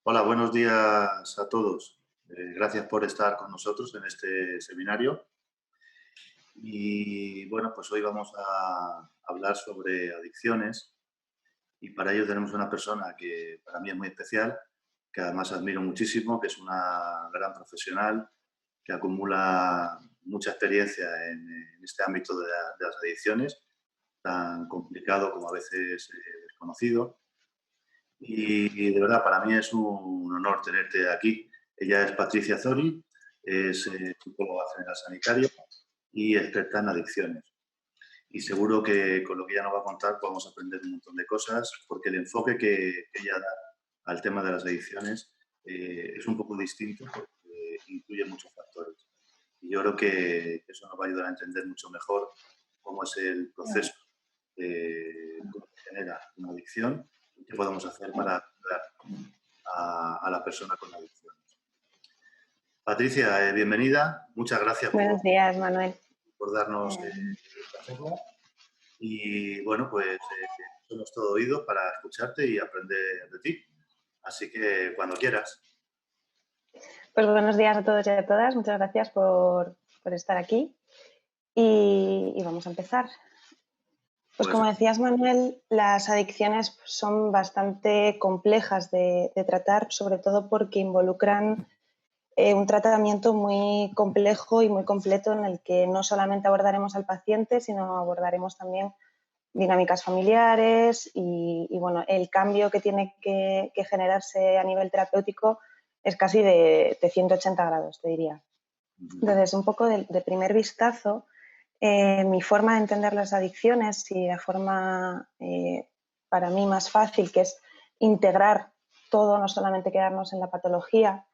Hola, buenos días a todos. Gracias por estar con nosotros en este seminario. Y bueno, pues hoy vamos a hablar sobre adicciones y para ello tenemos una persona que para mí es muy especial, que además admiro muchísimo, que es una gran profesional, que acumula mucha experiencia en este ámbito de las adicciones, tan complicado como a veces desconocido. Y de verdad, para mí es un honor tenerte aquí. Ella es Patricia Zori, es psicóloga general sanitaria y experta en adicciones. Y seguro que con lo que ella nos va a contar podemos aprender un montón de cosas, porque el enfoque que ella da al tema de las adicciones es un poco distinto porque incluye muchos factores. Y yo creo que eso nos va a ayudar a entender mucho mejor cómo es el proceso cómo se genera una adicción y qué podemos hacer para ayudar a la persona con adicciones. Patricia, bienvenida. Muchas gracias Buenos días, Manuel. por darnos esta charla. Y bueno, pues somos todo oídos para escucharte y aprender de ti. Así que cuando quieras. Pues buenos días a todos y a todas. Muchas gracias por estar aquí. Y vamos a empezar. Pues como decías, Manuel, las adicciones son bastante complejas de tratar, sobre todo porque involucran un tratamiento muy complejo y muy completo en el que no solamente abordaremos al paciente, sino abordaremos también dinámicas familiares y bueno, el cambio que tiene que generarse a nivel terapéutico es casi de 180 grados, te diría. Entonces, un poco de primer vistazo, mi forma de entender las adicciones y la forma para mí más fácil, que es integrar todo, no solamente quedarnos en la patología,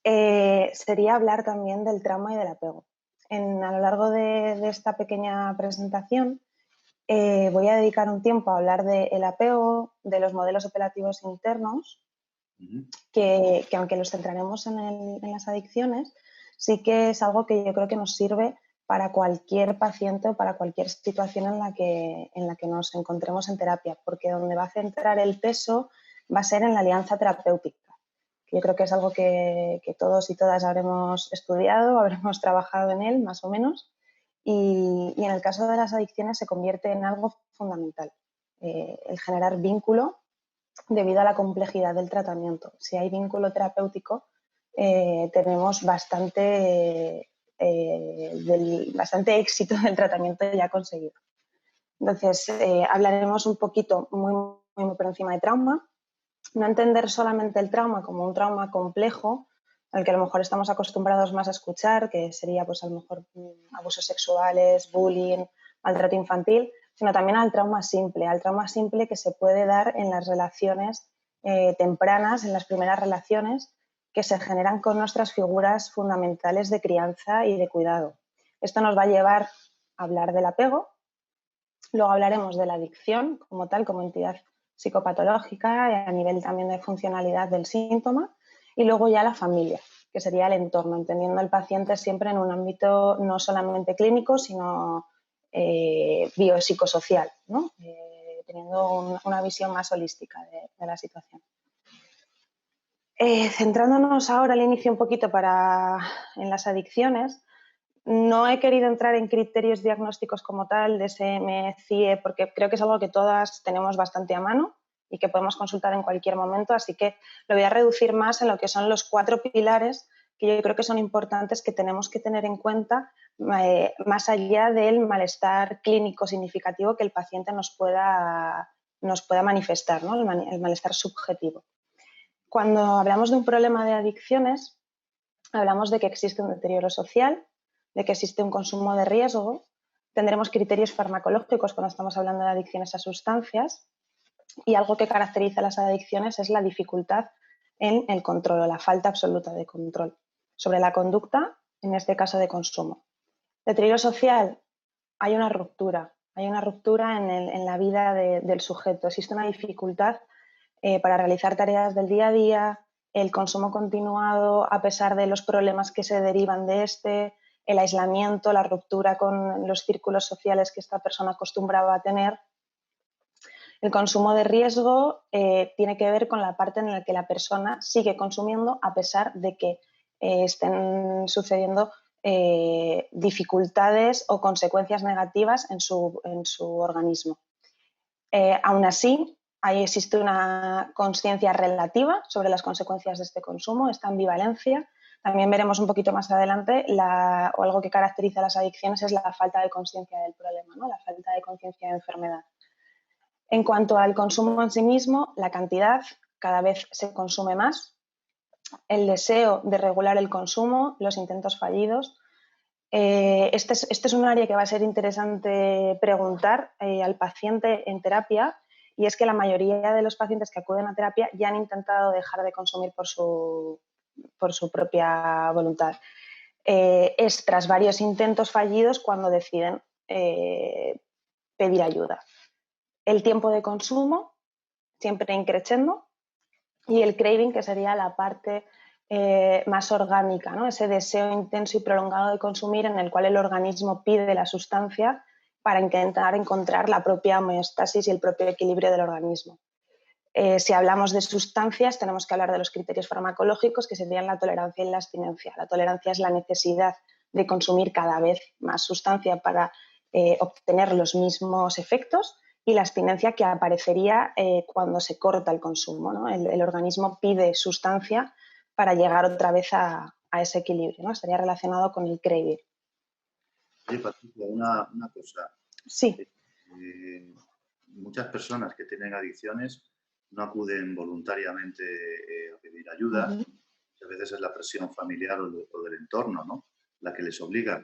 sería hablar también del trauma y del apego. A lo largo de esta pequeña presentación voy a dedicar un tiempo a hablar del apego, de los modelos operativos internos, que aunque los centraremos en las adicciones, sí que es algo que yo creo que nos sirve para cualquier paciente o para cualquier situación en la que nos encontremos en terapia, porque donde va a centrar el peso va a ser en la alianza terapéutica. Yo creo que es algo que todos y todas habremos estudiado, habremos trabajado en él, más o menos, y en el caso de las adicciones se convierte en algo fundamental, el generar vínculo debido a la complejidad del tratamiento. Si hay vínculo terapéutico, tenemos bastante éxito del tratamiento ya conseguido. Entonces, hablaremos un poquito muy por encima de trauma. No entender solamente el trauma como un trauma complejo, al que a lo mejor estamos acostumbrados más a escuchar, que sería pues a lo mejor abusos sexuales, bullying, maltrato infantil, sino también al trauma simple que se puede dar en las relaciones tempranas, en las primeras relaciones que se generan con nuestras figuras fundamentales de crianza y de cuidado. Esto nos va a llevar a hablar del apego, luego hablaremos de la adicción como tal, como entidad psicopatológica y a nivel también de funcionalidad del síntoma, y luego ya la familia, que sería el entorno, entendiendo al paciente siempre en un ámbito no solamente clínico, sino biopsicosocial, ¿no? Teniendo una visión más holística de la situación. Centrándonos ahora al inicio un poquito en las adicciones, no he querido entrar en criterios diagnósticos como tal, DSM, CIE, porque creo que es algo que todas tenemos bastante a mano y que podemos consultar en cualquier momento, así que lo voy a reducir más en lo que son los 4 pilares que yo creo que son importantes que tenemos que tener en cuenta más allá del malestar clínico significativo que el paciente nos pueda manifestar, ¿no? El malestar subjetivo. Cuando hablamos de un problema de adicciones, hablamos de que existe un deterioro social, de que existe un consumo de riesgo, tendremos criterios farmacológicos cuando estamos hablando de adicciones a sustancias y algo que caracteriza las adicciones es la dificultad en el control o la falta absoluta de control sobre la conducta, en este caso de consumo. Deterioro social, hay una ruptura en la vida del sujeto, existe una dificultad para realizar tareas del día a día, el consumo continuado a pesar de los problemas que se derivan de el aislamiento, la ruptura con los círculos sociales que esta persona acostumbraba a tener El consumo de riesgo tiene que ver con la parte en la que la persona sigue consumiendo a pesar de que estén sucediendo dificultades o consecuencias negativas en su organismo. Aún así, ahí existe una conciencia relativa sobre las consecuencias de este consumo, esta ambivalencia. También veremos un poquito más adelante o algo que caracteriza las adicciones es la falta de conciencia del problema, ¿no? La falta de conciencia de enfermedad. En cuanto al consumo en sí mismo, la cantidad cada vez se consume más. El deseo de regular el consumo, los intentos fallidos. Este es un área que va a ser interesante preguntar al paciente en terapia, y es que la mayoría de los pacientes que acuden a terapia ya han intentado dejar de consumir por su propia voluntad. Es tras varios intentos fallidos cuando deciden pedir ayuda. El tiempo de consumo, siempre increciendo, y el craving, que sería la parte más orgánica, ¿no? Ese deseo intenso y prolongado de consumir en el cual el organismo pide la sustancia para intentar encontrar la propia homeostasis y el propio equilibrio del organismo. Si hablamos de sustancias, tenemos que hablar de los criterios farmacológicos, que serían la tolerancia y la abstinencia. La tolerancia es la necesidad de consumir cada vez más sustancia para obtener los mismos efectos, y la abstinencia, que aparecería cuando se corta el consumo, ¿no? El organismo pide sustancia para llegar otra vez a ese equilibrio, ¿no? Estaría relacionado con el craving. Oye, Patricia, una cosa. Sí. Muchas personas que tienen adicciones no acuden voluntariamente a pedir ayuda. A veces es la presión familiar o del entorno, ¿no?, la que les obliga.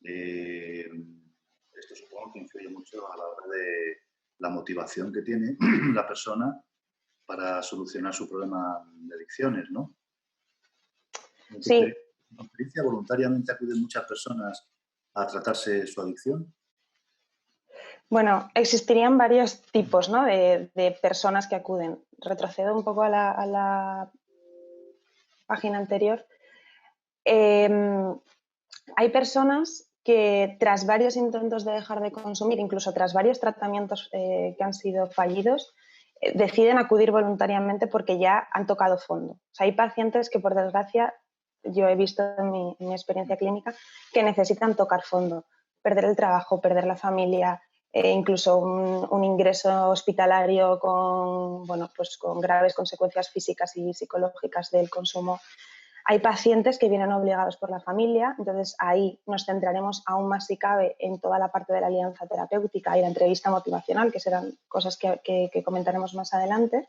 Esto supongo que influye mucho a la hora de la motivación que tiene la persona para solucionar su problema de adicciones, ¿no? ¿En tu Sí. experiencia voluntariamente acuden muchas personas a tratarse su adicción? Bueno, existirían varios tipos, ¿no?, de personas que acuden. Retrocedo un poco a la página anterior. Hay personas que tras varios intentos de dejar de consumir, incluso tras varios tratamientos que han sido fallidos, deciden acudir voluntariamente porque ya han tocado fondo. O sea, hay pacientes que, por desgracia, yo he visto en mi experiencia clínica, que necesitan tocar fondo, perder el trabajo, perder la familia, incluso un ingreso hospitalario pues con graves consecuencias físicas y psicológicas del consumo. Hay pacientes que vienen obligados por la familia, entonces ahí nos centraremos aún más, si cabe, en toda la parte de la alianza terapéutica y la entrevista motivacional, que serán cosas que comentaremos más adelante,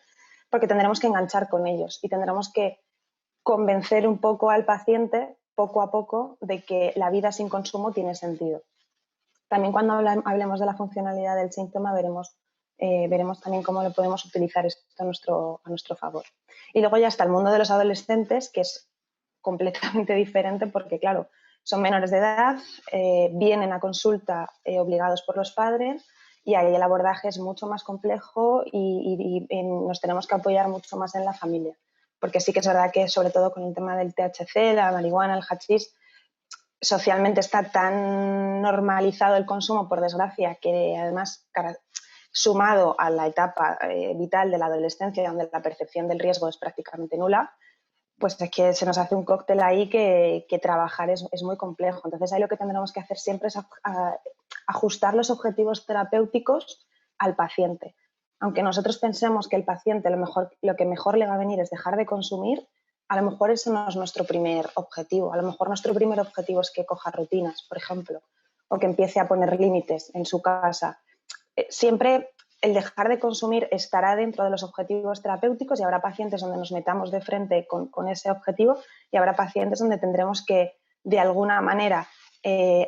porque tendremos que enganchar con ellos y tendremos que convencer un poco al paciente, poco a poco, de que la vida sin consumo tiene sentido. También cuando hablemos de la funcionalidad del síntoma veremos también cómo lo podemos utilizar esto a nuestro favor. Y luego ya está el mundo de los adolescentes, que es completamente diferente porque, claro, son menores de edad, vienen a consulta obligados por los padres, y ahí el abordaje es mucho más complejo y nos tenemos que apoyar mucho más en la familia. Porque sí que es verdad que, sobre todo con el tema del THC, la marihuana, el hachís, socialmente está tan normalizado el consumo, por desgracia, que además, sumado a la etapa vital de la adolescencia, donde la percepción del riesgo es prácticamente nula, pues es que se nos hace un cóctel ahí que trabajar es muy complejo. Entonces ahí lo que tendremos que hacer siempre es ajustar los objetivos terapéuticos al paciente. Aunque nosotros pensemos que el paciente lo que mejor le va a venir es dejar de consumir, a lo mejor ese no es nuestro primer objetivo. A lo mejor nuestro primer objetivo es que coja rutinas, por ejemplo, o que empiece a poner límites en su casa. Siempre el dejar de consumir estará dentro de los objetivos terapéuticos, y habrá pacientes donde nos metamos de frente con ese objetivo, y habrá pacientes donde tendremos que, de alguna manera,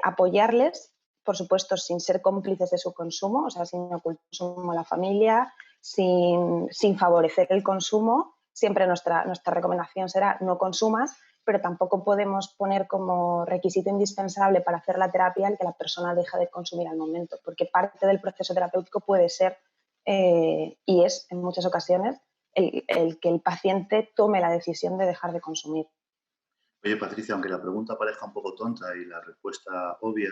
apoyarles, por supuesto, sin ser cómplices de su consumo, o sea, sin ocultar el consumo a la familia, sin favorecer el consumo. Siempre nuestra recomendación será: no consumas, pero tampoco podemos poner como requisito indispensable para hacer la terapia el que la persona deje de consumir al momento, porque parte del proceso terapéutico puede ser, y es en muchas ocasiones, el que el paciente tome la decisión de dejar de consumir. Oye, Patricia, aunque la pregunta parezca un poco tonta y la respuesta obvia,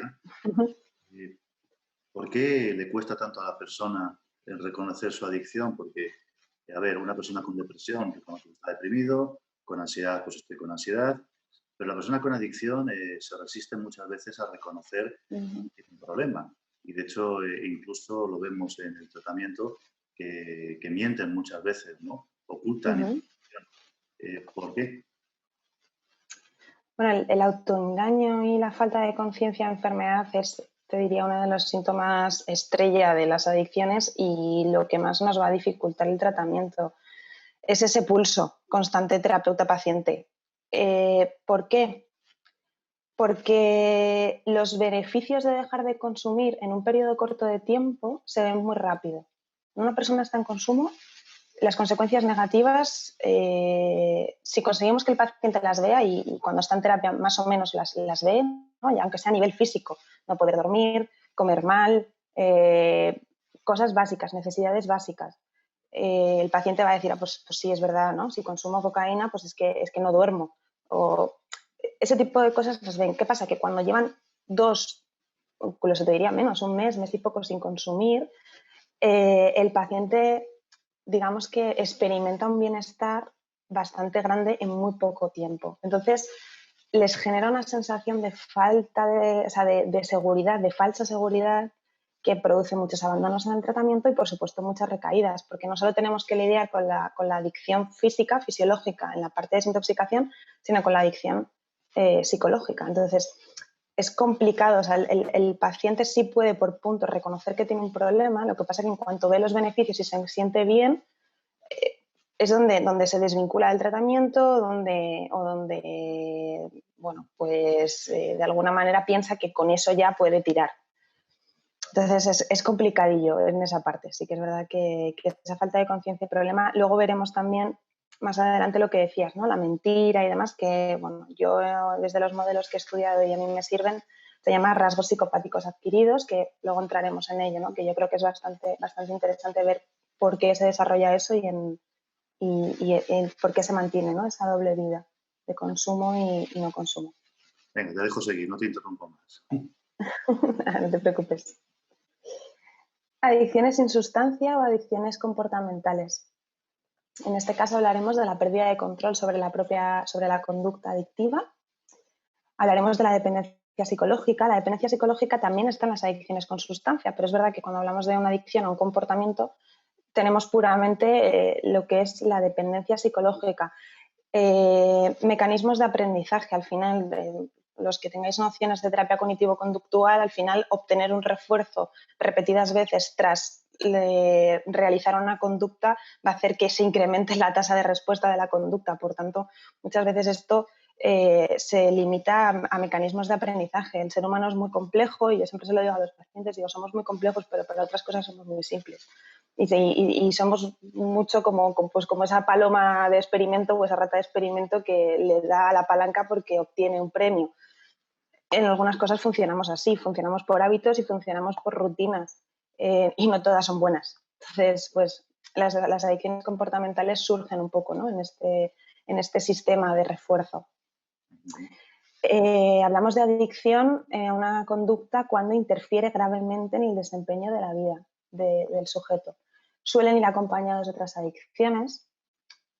¿por qué le cuesta tanto a la persona en reconocer su adicción, porque, a ver, una persona con depresión, reconozco que está deprimido, con ansiedad, pues estoy con ansiedad, pero la persona con adicción se resiste muchas veces a reconocer Ujú. que tiene un problema. Y de hecho, incluso lo vemos en el tratamiento, que mienten muchas veces, ¿no? Ocultan Ujú. información. ¿Por qué? Bueno, el autoengaño y la falta de conciencia de enfermedad es, te diría, uno de los síntomas estrella de las adicciones y lo que más nos va a dificultar el tratamiento. Es ese pulso constante terapeuta-paciente. ¿Por qué? Porque los beneficios de dejar de consumir en un periodo corto de tiempo se ven muy rápido. Una persona está en consumo, las consecuencias negativas, si conseguimos que el paciente las vea y cuando está en terapia más o menos las ve, ¿no? Y aunque sea a nivel físico, no poder dormir, comer mal, cosas básicas, necesidades básicas. El paciente va a decir, pues sí, es verdad, ¿no? Si consumo cocaína, pues es que no duermo. O ese tipo de cosas las ven. ¿Qué pasa? Que cuando llevan 2, incluso te diría menos, un mes y poco sin consumir, el paciente, digamos que experimenta un bienestar bastante grande en muy poco tiempo. Entonces, les genera una sensación de falta de, o sea, de seguridad, de falsa seguridad, que produce muchos abandonos en el tratamiento y, por supuesto, muchas recaídas, porque no solo tenemos que lidiar con la adicción física, fisiológica, en la parte de desintoxicación, sino con la adicción psicológica. Entonces, es complicado, o sea, el paciente sí puede por puntos reconocer que tiene un problema, lo que pasa es que en cuanto ve los beneficios y se siente bien, es donde se desvincula del tratamiento, donde bueno, pues de alguna manera piensa que con eso ya puede tirar. Entonces es complicadillo en esa parte, sí que es verdad que esa falta de conciencia y problema. Luego veremos también más adelante lo que decías, ¿no? La mentira y demás, que bueno, yo desde los modelos que he estudiado y a mí me sirven, se llama rasgos psicopáticos adquiridos, que luego entraremos en ello, ¿no? Que yo creo que es bastante interesante ver por qué se desarrolla eso y por qué se mantiene, ¿no? Esa doble vida de consumo y no consumo. Venga, te dejo seguir, no te interrumpo más. No te preocupes. Adicciones sin sustancia o adicciones comportamentales. En este caso hablaremos de la pérdida de control sobre la conducta adictiva. Hablaremos de la dependencia psicológica. La dependencia psicológica también está en las adicciones con sustancia, pero es verdad que cuando hablamos de una adicción a un comportamiento tenemos puramente lo que es la dependencia psicológica. Mecanismos de aprendizaje, al final, los que tengáis nociones de terapia cognitivo-conductual, al final obtener un refuerzo repetidas veces tras realizar una conducta va a hacer que se incremente la tasa de respuesta de la conducta. Por tanto, muchas veces esto se limita a mecanismos de aprendizaje. El ser humano es muy complejo y yo siempre se lo digo a los pacientes, digo, somos muy complejos, pero para otras cosas somos muy simples. Y somos mucho pues como esa paloma de experimento o esa rata de experimento que le da a la palanca porque obtiene un premio. En algunas cosas funcionamos así, funcionamos por hábitos y funcionamos por rutinas y no todas son buenas. Entonces, pues las adicciones comportamentales surgen un poco, ¿no? en este sistema de refuerzo. Hablamos de adicción a una conducta cuando interfiere gravemente en el desempeño de la vida del sujeto. Suelen ir acompañados de otras adicciones.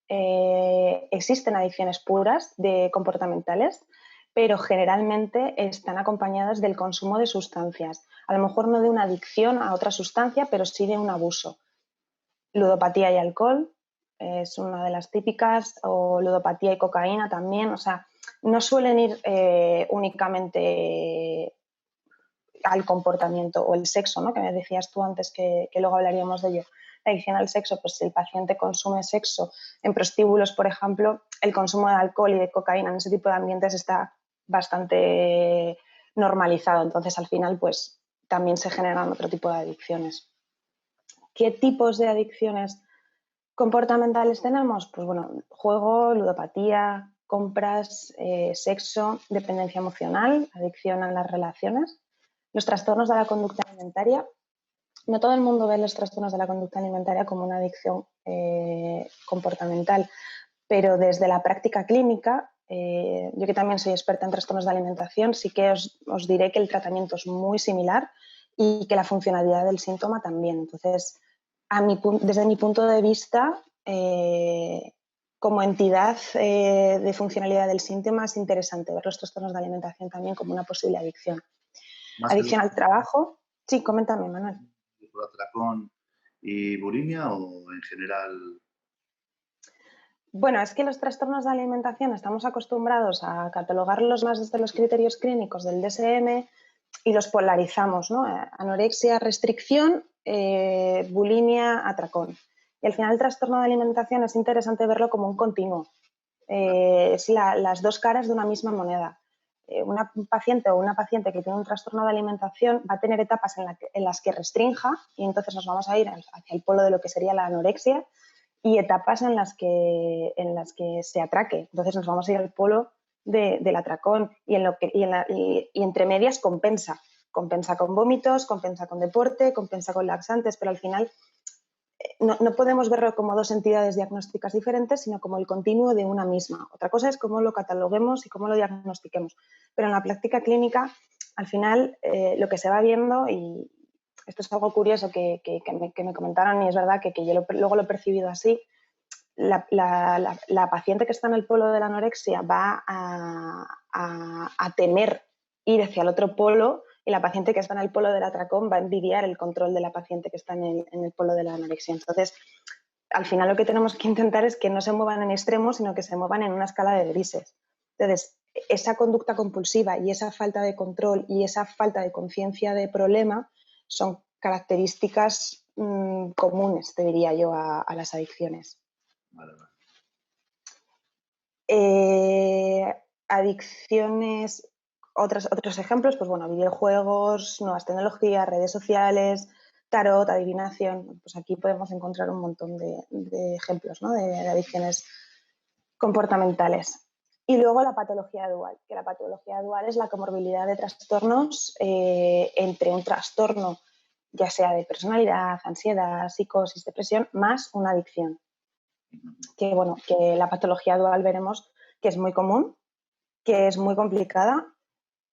Existen adicciones puras de comportamentales, pero generalmente están acompañadas del consumo de sustancias. A lo mejor no de una adicción a otra sustancia, pero sí de un abuso. Ludopatía y alcohol es una de las típicas, o ludopatía y cocaína también. O sea, no suelen ir únicamente al comportamiento o el sexo, ¿no? Que me decías tú antes que luego hablaríamos de ello. La adicción al sexo, pues si el paciente consume sexo en prostíbulos, por ejemplo, el consumo de alcohol y de cocaína en ese tipo de ambientes está bastante normalizado. Entonces, al final, pues también se generan otro tipo de adicciones. ¿Qué tipos de adicciones comportamentales tenemos? Pues bueno, juego, ludopatía, compras, sexo, dependencia emocional, adicción a las relaciones. Los trastornos de la conducta alimentaria. No todo el mundo ve los trastornos de la conducta alimentaria como una adicción comportamental, pero desde la práctica clínica, yo que también soy experta en trastornos de alimentación, sí que os diré que el tratamiento es muy similar y que la funcionalidad del síntoma también. Entonces, desde mi punto de vista, como entidad de funcionalidad del síntoma, es interesante ver los trastornos de alimentación también como una posible adicción. Más Adicción al trabajo. Sí, coméntame, Manuel. por atracón y bulimia o en general. Bueno, es que los trastornos de alimentación estamos acostumbrados a catalogarlos más desde los criterios clínicos del DSM y los polarizamos, ¿no? Anorexia, restricción, bulimia, atracón. Y al final el trastorno de alimentación es interesante verlo como un continuo. Es las dos caras de una misma moneda. Una paciente o una paciente que tiene un trastorno de alimentación va a tener etapas en las que restrinja y entonces nos vamos a ir hacia el polo de lo que sería la anorexia y etapas en las que se atraque. Entonces nos vamos a ir al polo del atracón y entre medias compensa. Compensa con vómitos, compensa con deporte, compensa con laxantes, pero al final no podemos verlo como dos entidades diagnósticas diferentes, sino como el continuo de una misma. Otra cosa es cómo lo cataloguemos y cómo lo diagnostiquemos. Pero en la práctica clínica, al final, lo que se va viendo, y esto es algo curioso que me comentaron y es verdad que yo luego lo he percibido así, la paciente que está en el polo de la anorexia va a temer ir hacia el otro polo y la paciente que está en el polo del atracón va a envidiar el control de la paciente que está en el polo de la anorexia. Entonces, al final lo que tenemos que intentar es que no se muevan en extremos, sino que se muevan en una escala de grises. Entonces, esa conducta compulsiva y esa falta de control y esa falta de conciencia de problema son características comunes, te diría yo, a las adicciones. Vale, vale. Adicciones, otros ejemplos, pues bueno, videojuegos, nuevas tecnologías, redes sociales, tarot, adivinación. Pues aquí podemos encontrar un montón de ejemplos, ¿no? de adicciones comportamentales. Y luego la patología dual, que la patología dual es la comorbilidad de trastornos entre un trastorno, ya sea de personalidad, ansiedad, psicosis, depresión, más una adicción. Que bueno, que la patología dual veremos que es muy común, que es muy complicada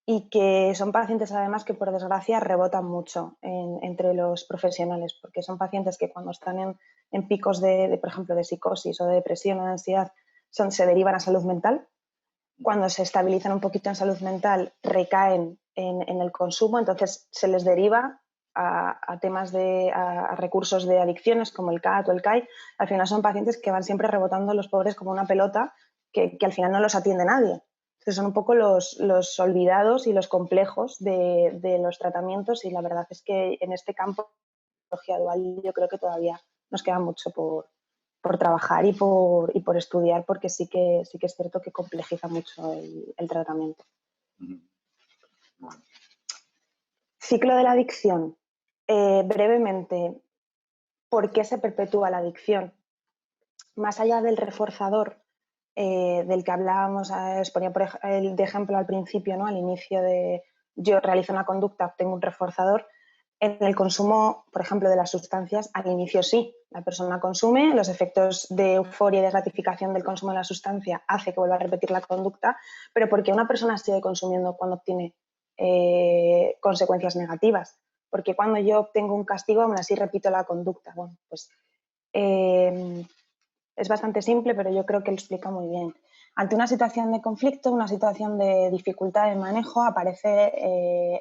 y que son pacientes además que por desgracia rebotan mucho entre los profesionales, porque son pacientes que cuando están en picos por ejemplo, de psicosis o de depresión o de ansiedad, se derivan a salud mental. Cuando se estabilizan un poquito en salud mental, recaen en el consumo, entonces se les deriva a temas a recursos de adicciones como el CAT o el CAI. Al final son pacientes que van siempre rebotando los pobres como una pelota que al final no los atiende nadie. Entonces son un poco los olvidados y los complejos de los tratamientos y la verdad es que en este campo dual yo creo que todavía nos queda mucho por trabajar y por estudiar porque sí que es cierto que complejiza mucho el tratamiento. Bueno. Ciclo de la adicción. Brevemente, ¿por qué se perpetúa la adicción? Más allá del reforzador del que hablábamos, os ponía de ejemplo al principio, ¿no? Al inicio de yo realizo una conducta, obtengo un reforzador. En el consumo, por ejemplo, de las sustancias, al inicio sí, la persona consume, los efectos de euforia y de gratificación del consumo de la sustancia hace que vuelva a repetir la conducta, pero ¿por qué una persona sigue consumiendo cuando obtiene consecuencias negativas? Porque cuando yo obtengo un castigo, aún así repito la conducta. Bueno, pues es bastante simple, pero yo creo que lo explica muy bien. Ante una situación de conflicto, una situación de dificultad de manejo, aparecen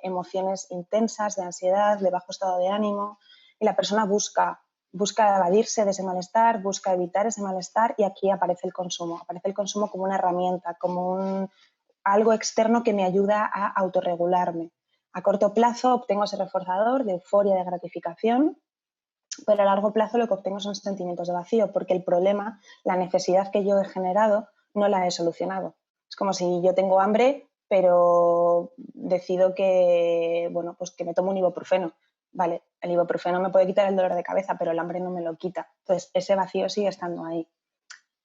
emociones intensas de ansiedad, de bajo estado de ánimo y la persona busca evadirse de ese malestar, busca evitar ese malestar y aquí aparece el consumo. Aparece el consumo como una herramienta, como algo externo que me ayuda a autorregularme. A corto plazo obtengo ese reforzador de euforia, de gratificación, pero a largo plazo lo que obtengo son sentimientos de vacío, porque el problema, la necesidad que yo he generado, no la he solucionado. Es como si yo tengo hambre, pero decido que, bueno, pues que me tomo un ibuprofeno. Vale, el ibuprofeno me puede quitar el dolor de cabeza, pero el hambre no me lo quita. Entonces, ese vacío sigue estando ahí.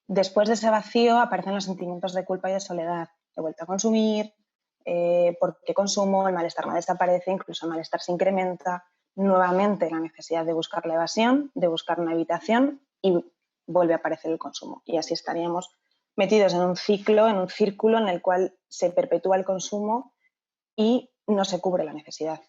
Después de ese vacío aparecen los sentimientos de culpa y de soledad. He vuelto a consumir, ¿por qué consumo? El malestar no desaparece, incluso el malestar se incrementa. Nuevamente la necesidad de buscar la evasión, de buscar una evitación y vuelve a aparecer el consumo. Y así estaríamos metidos en un ciclo, en un círculo en el cual se perpetúa el consumo y no se cubre la necesidad.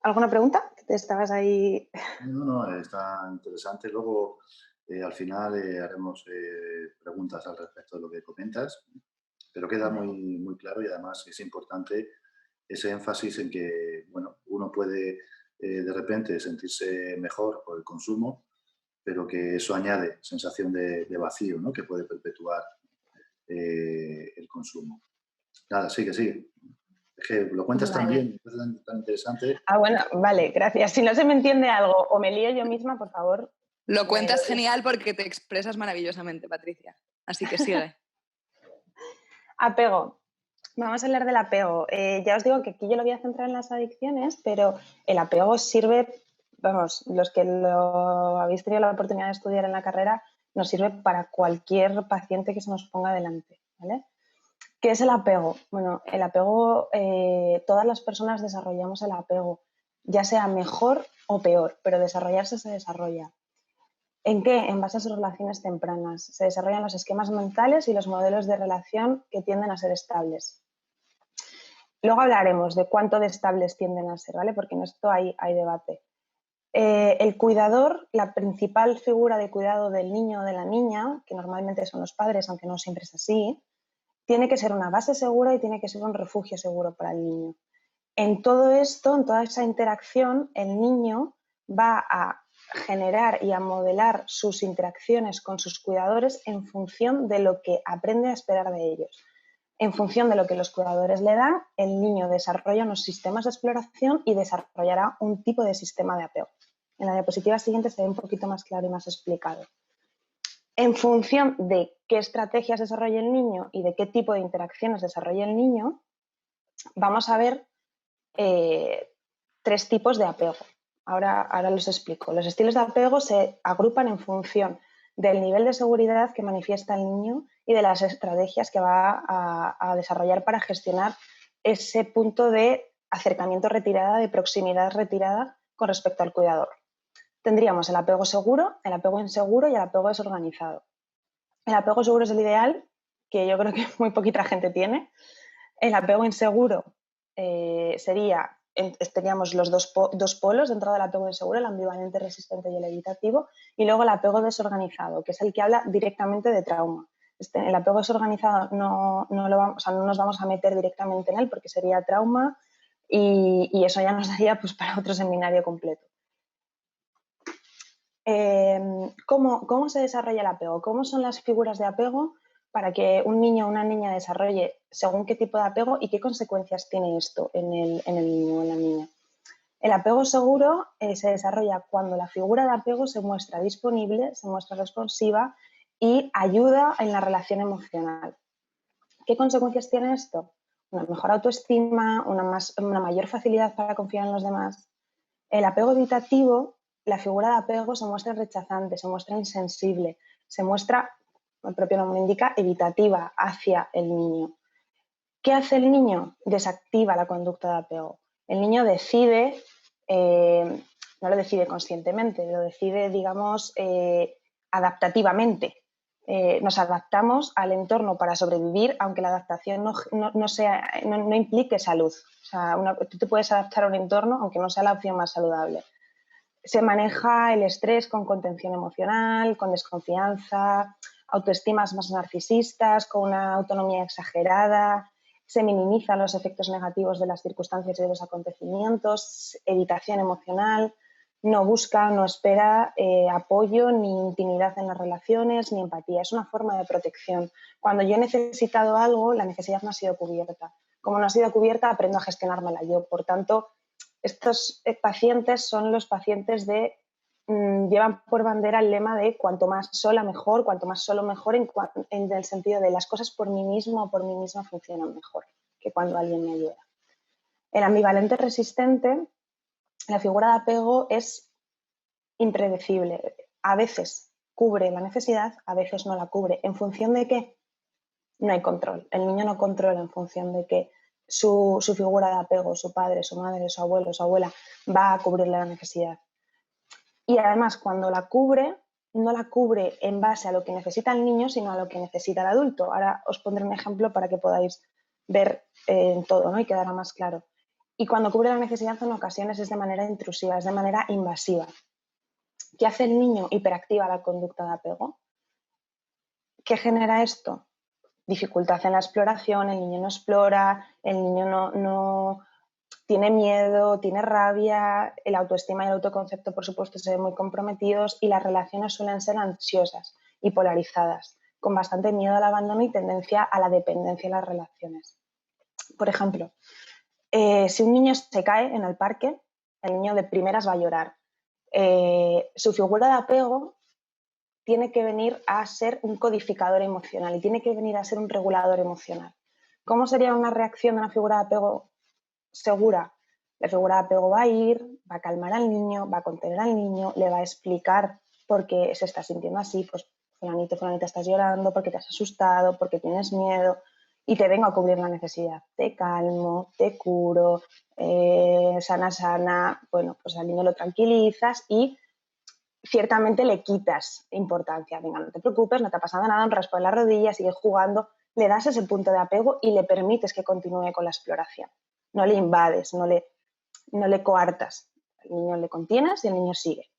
¿Alguna pregunta? Estabas ahí. No, no, está interesante. Luego, al final, haremos preguntas al respecto de lo que comentas, pero queda Vale. muy, muy claro y además es importante ese énfasis en que, bueno, uno puede de repente sentirse mejor por el consumo, pero que eso añade sensación de vacío, ¿no? Que puede perpetuar el consumo. Nada, sigue, sigue. Es que lo cuentas tan Vale. bien, me parece tan interesante. Ah, bueno, vale, gracias. Si no se me entiende algo o me lío yo misma, por favor, Lo me cuentas decís. genial porque te expresas maravillosamente, Patricia. Así que sigue. Apego. Vamos a hablar del apego. Ya os digo que aquí yo lo voy a centrar en las adicciones, pero el apego sirve, vamos, los que lo habéis tenido la oportunidad de estudiar en la carrera, nos sirve para cualquier paciente que se nos ponga delante, ¿vale? ¿Qué es el apego? Bueno, el apego, todas las personas desarrollamos el apego, ya sea mejor o peor, pero desarrollarse se desarrolla. ¿En qué? En base a sus relaciones tempranas. Se desarrollan los esquemas mentales y los modelos de relación que tienden a ser estables. Luego hablaremos de cuánto de estables tienden a ser, ¿vale? Porque en esto hay debate. El cuidador, la principal figura de cuidado del niño o de la niña, que normalmente son los padres, aunque no siempre es así, tiene que ser una base segura y tiene que ser un refugio seguro para el niño. En todo esto, en toda esa interacción, el niño va a generar y a modelar sus interacciones con sus cuidadores en función de lo que aprende a esperar de ellos. En función de lo que los cuidadores le dan, el niño desarrolla unos sistemas de exploración y desarrollará un tipo de sistema de apego. En la diapositiva siguiente se ve un poquito más claro y más explicado. En función de qué estrategias desarrolla el niño y de qué tipo de interacciones desarrolla el niño, vamos a ver tres tipos de apego. Ahora los explico. Los estilos de apego se agrupan en función del nivel de seguridad que manifiesta el niño y de las estrategias que va a desarrollar para gestionar ese punto de acercamiento retirada, de proximidad retirada con respecto al cuidador. Tendríamos el apego seguro, el apego inseguro y el apego desorganizado. El apego seguro es el ideal, que yo creo que muy poquita gente tiene. El apego inseguro sería, teníamos los dos polos dentro del apego inseguro, el ambivalente resistente y el evitativo, y luego el apego desorganizado, que es el que habla directamente de trauma. El apego desorganizado no nos vamos a meter directamente en él porque sería trauma y eso ya nos daría pues, para otro seminario completo. ¿Cómo se desarrolla el apego? ¿Cómo son las figuras de apego para que un niño o una niña desarrolle según qué tipo de apego y qué consecuencias tiene esto en el niño o en la niña? El apego seguro se desarrolla cuando la figura de apego se muestra disponible, se muestra responsiva y ayuda en la relación emocional. ¿Qué consecuencias tiene esto? Una mejor autoestima, una mayor facilidad para confiar en los demás. El apego evitativo, la figura de apego se muestra rechazante, se muestra insensible, se muestra, el propio nombre indica, evitativa hacia el niño. ¿Qué hace el niño? Desactiva la conducta de apego. El niño decide, no lo decide conscientemente, lo decide, digamos, adaptativamente. Nos adaptamos al entorno para sobrevivir, aunque la adaptación no implique salud. O sea, tú te puedes adaptar a un entorno, aunque no sea la opción más saludable. Se maneja el estrés con contención emocional, con desconfianza, autoestimas más narcisistas, con una autonomía exagerada, se minimizan los efectos negativos de las circunstancias y de los acontecimientos, evitación emocional, no busca, no espera apoyo ni intimidad en las relaciones, ni empatía. Es una forma de protección. Cuando yo he necesitado algo, la necesidad no ha sido cubierta. Como no ha sido cubierta, aprendo a gestionármela yo. Por tanto, estos pacientes son los pacientes llevan por bandera el lema de cuanto más sola mejor, cuanto más solo mejor, en el sentido de las cosas por mí mismo o por mí misma funcionan mejor que cuando alguien me ayuda. El ambivalente resistente, la figura de apego es impredecible. A veces cubre la necesidad, a veces no la cubre. ¿En función de qué? No hay control. El niño no controla en función de que su figura de apego, su padre, su madre, su abuelo, su abuela, va a cubrirle la necesidad. Y además, cuando la cubre, no la cubre en base a lo que necesita el niño, sino a lo que necesita el adulto. Ahora os pondré un ejemplo para que podáis ver en todo, ¿no? Y quedará más claro. Y cuando cubre la necesidad en ocasiones es de manera intrusiva, es de manera invasiva. ¿Qué hace el niño? Hiperactiva la conducta de apego. ¿Qué genera esto? Dificultad en la exploración, el niño no explora, el niño no tiene miedo, tiene rabia, el autoestima y el autoconcepto, por supuesto, se ven muy comprometidos y las relaciones suelen ser ansiosas y polarizadas, con bastante miedo al abandono y tendencia a la dependencia en las relaciones. Por ejemplo, si un niño se cae en el parque, el niño de primeras va a llorar. Su figura de apego tiene que venir a ser un codificador emocional y tiene que venir a ser un regulador emocional. ¿Cómo sería una reacción de una figura de apego segura? La figura de apego va a ir, va a calmar al niño, va a contener al niño, le va a explicar por qué se está sintiendo así, pues fulanito, fulanita, estás llorando, porque te has asustado, porque tienes miedo y te vengo a cubrir la necesidad. Te calmo, te curo, sana, sana, bueno, pues al niño lo tranquilizas y ciertamente le quitas importancia. Venga, no te preocupes, no te ha pasado nada, un raspo en la rodilla, sigues jugando, le das ese punto de apego y le permites que continúe con la exploración. No le invades, no le coartas. Al niño le contienes y el niño sigue.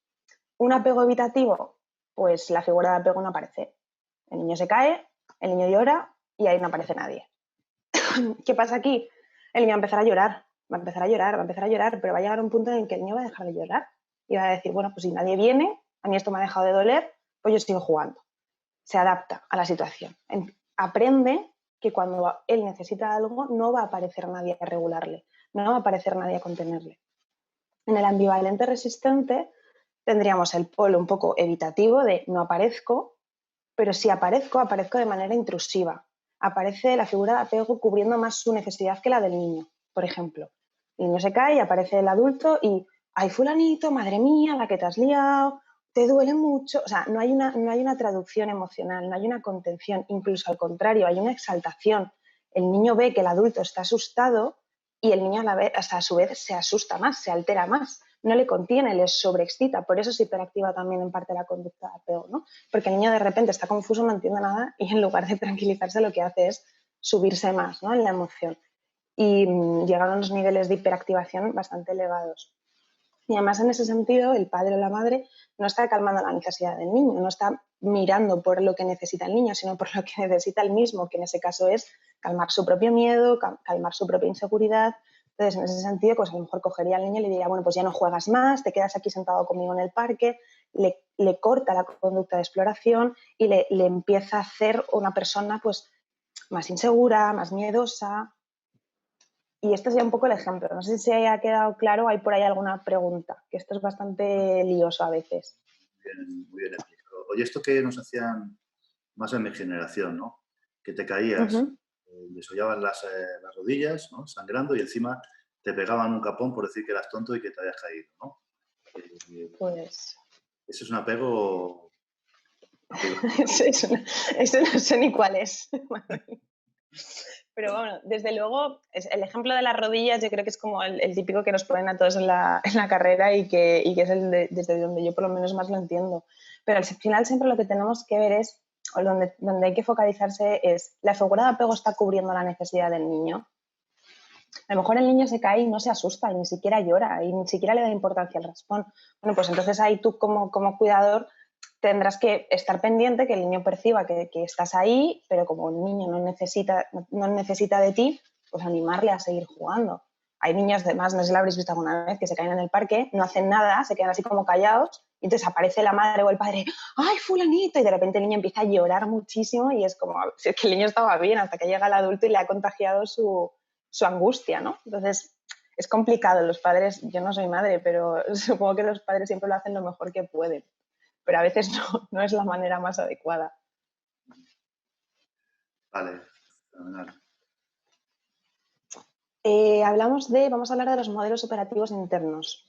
Un apego evitativo, pues la figura de apego no aparece. El niño se cae, el niño llora y ahí no aparece nadie. ¿Qué pasa aquí? El niño va a empezar a llorar, va a empezar a llorar, va a empezar a llorar, pero va a llegar un punto en el que el niño va a dejar de llorar y va a decir, bueno, pues si nadie viene, a mí esto me ha dejado de doler, pues yo sigo jugando. Se adapta a la situación. Aprende que cuando él necesita algo no va a aparecer nadie a regularle, no va a aparecer nadie a contenerle. En el ambivalente resistente tendríamos el polo un poco evitativo de no aparezco, pero si aparezco, aparezco de manera intrusiva. Aparece la figura de apego cubriendo más su necesidad que la del niño. Por ejemplo, el niño se cae y aparece el adulto y ¡ay, fulanito, madre mía, la que te has liado! Te duele mucho. O sea, no hay una traducción emocional, no hay una contención, incluso al contrario, hay una exaltación. El niño ve que el adulto está asustado y el niño a su vez se asusta más, se altera más. No le contiene, le sobreexcita. Por eso es hiperactiva también en parte la conducta de apego, ¿no? Porque el niño de repente está confuso, no entiende nada y en lugar de tranquilizarse lo que hace es subirse más, ¿no?, en la emoción y llegar a unos niveles de hiperactivación bastante elevados. Y además en ese sentido el padre o la madre no está calmando la necesidad del niño, no está mirando por lo que necesita el niño, sino por lo que necesita el mismo, que en ese caso es calmar su propio miedo, calmar su propia inseguridad. Entonces, en ese sentido, pues a lo mejor cogería al niño y le diría, bueno, pues ya no juegas más, te quedas aquí sentado conmigo en el parque, le corta la conducta de exploración y le empieza a hacer una persona pues más insegura, más miedosa. Y este sería un poco el ejemplo. No sé si haya quedado claro, hay por ahí alguna pregunta, que esto es bastante lioso a veces. Muy bien explicado. Oye, esto que nos hacían más en mi generación, ¿no? Que te caías, desollaban las rodillas, ¿no?, sangrando y encima te pegaban un capón por decir que eras tonto y que te habías caído, ¿no? Pues Ese es un apego. eso no sé ni cuál es. Pero bueno, desde luego, el ejemplo de las rodillas yo creo que es como el típico que nos ponen a todos en la carrera y que es desde donde yo por lo menos más lo entiendo. Pero al final siempre lo que tenemos que ver es, o donde hay que focalizarse es, ¿la figura de apego está cubriendo la necesidad del niño? A lo mejor el niño se cae y no se asusta y ni siquiera llora y ni siquiera le da importancia al raspón. Bueno, pues entonces ahí tú como cuidador tendrás que estar pendiente que el niño perciba que estás ahí, pero como el niño no necesita de ti, pues animarle a seguir jugando. Hay niños, además, no sé si lo habréis visto alguna vez, que se caen en el parque, no hacen nada, se quedan así como callados y entonces aparece la madre o el padre, ¡ay, fulanito! Y de repente el niño empieza a llorar muchísimo y es como, si es que el niño estaba bien hasta que llega el adulto y le ha contagiado su angustia, ¿no? Entonces, es complicado. Los padres, yo no soy madre, pero supongo que los padres siempre lo hacen lo mejor que pueden, pero a veces no es la manera más adecuada. Vale, fenomenal. Vamos a hablar de los modelos operativos internos.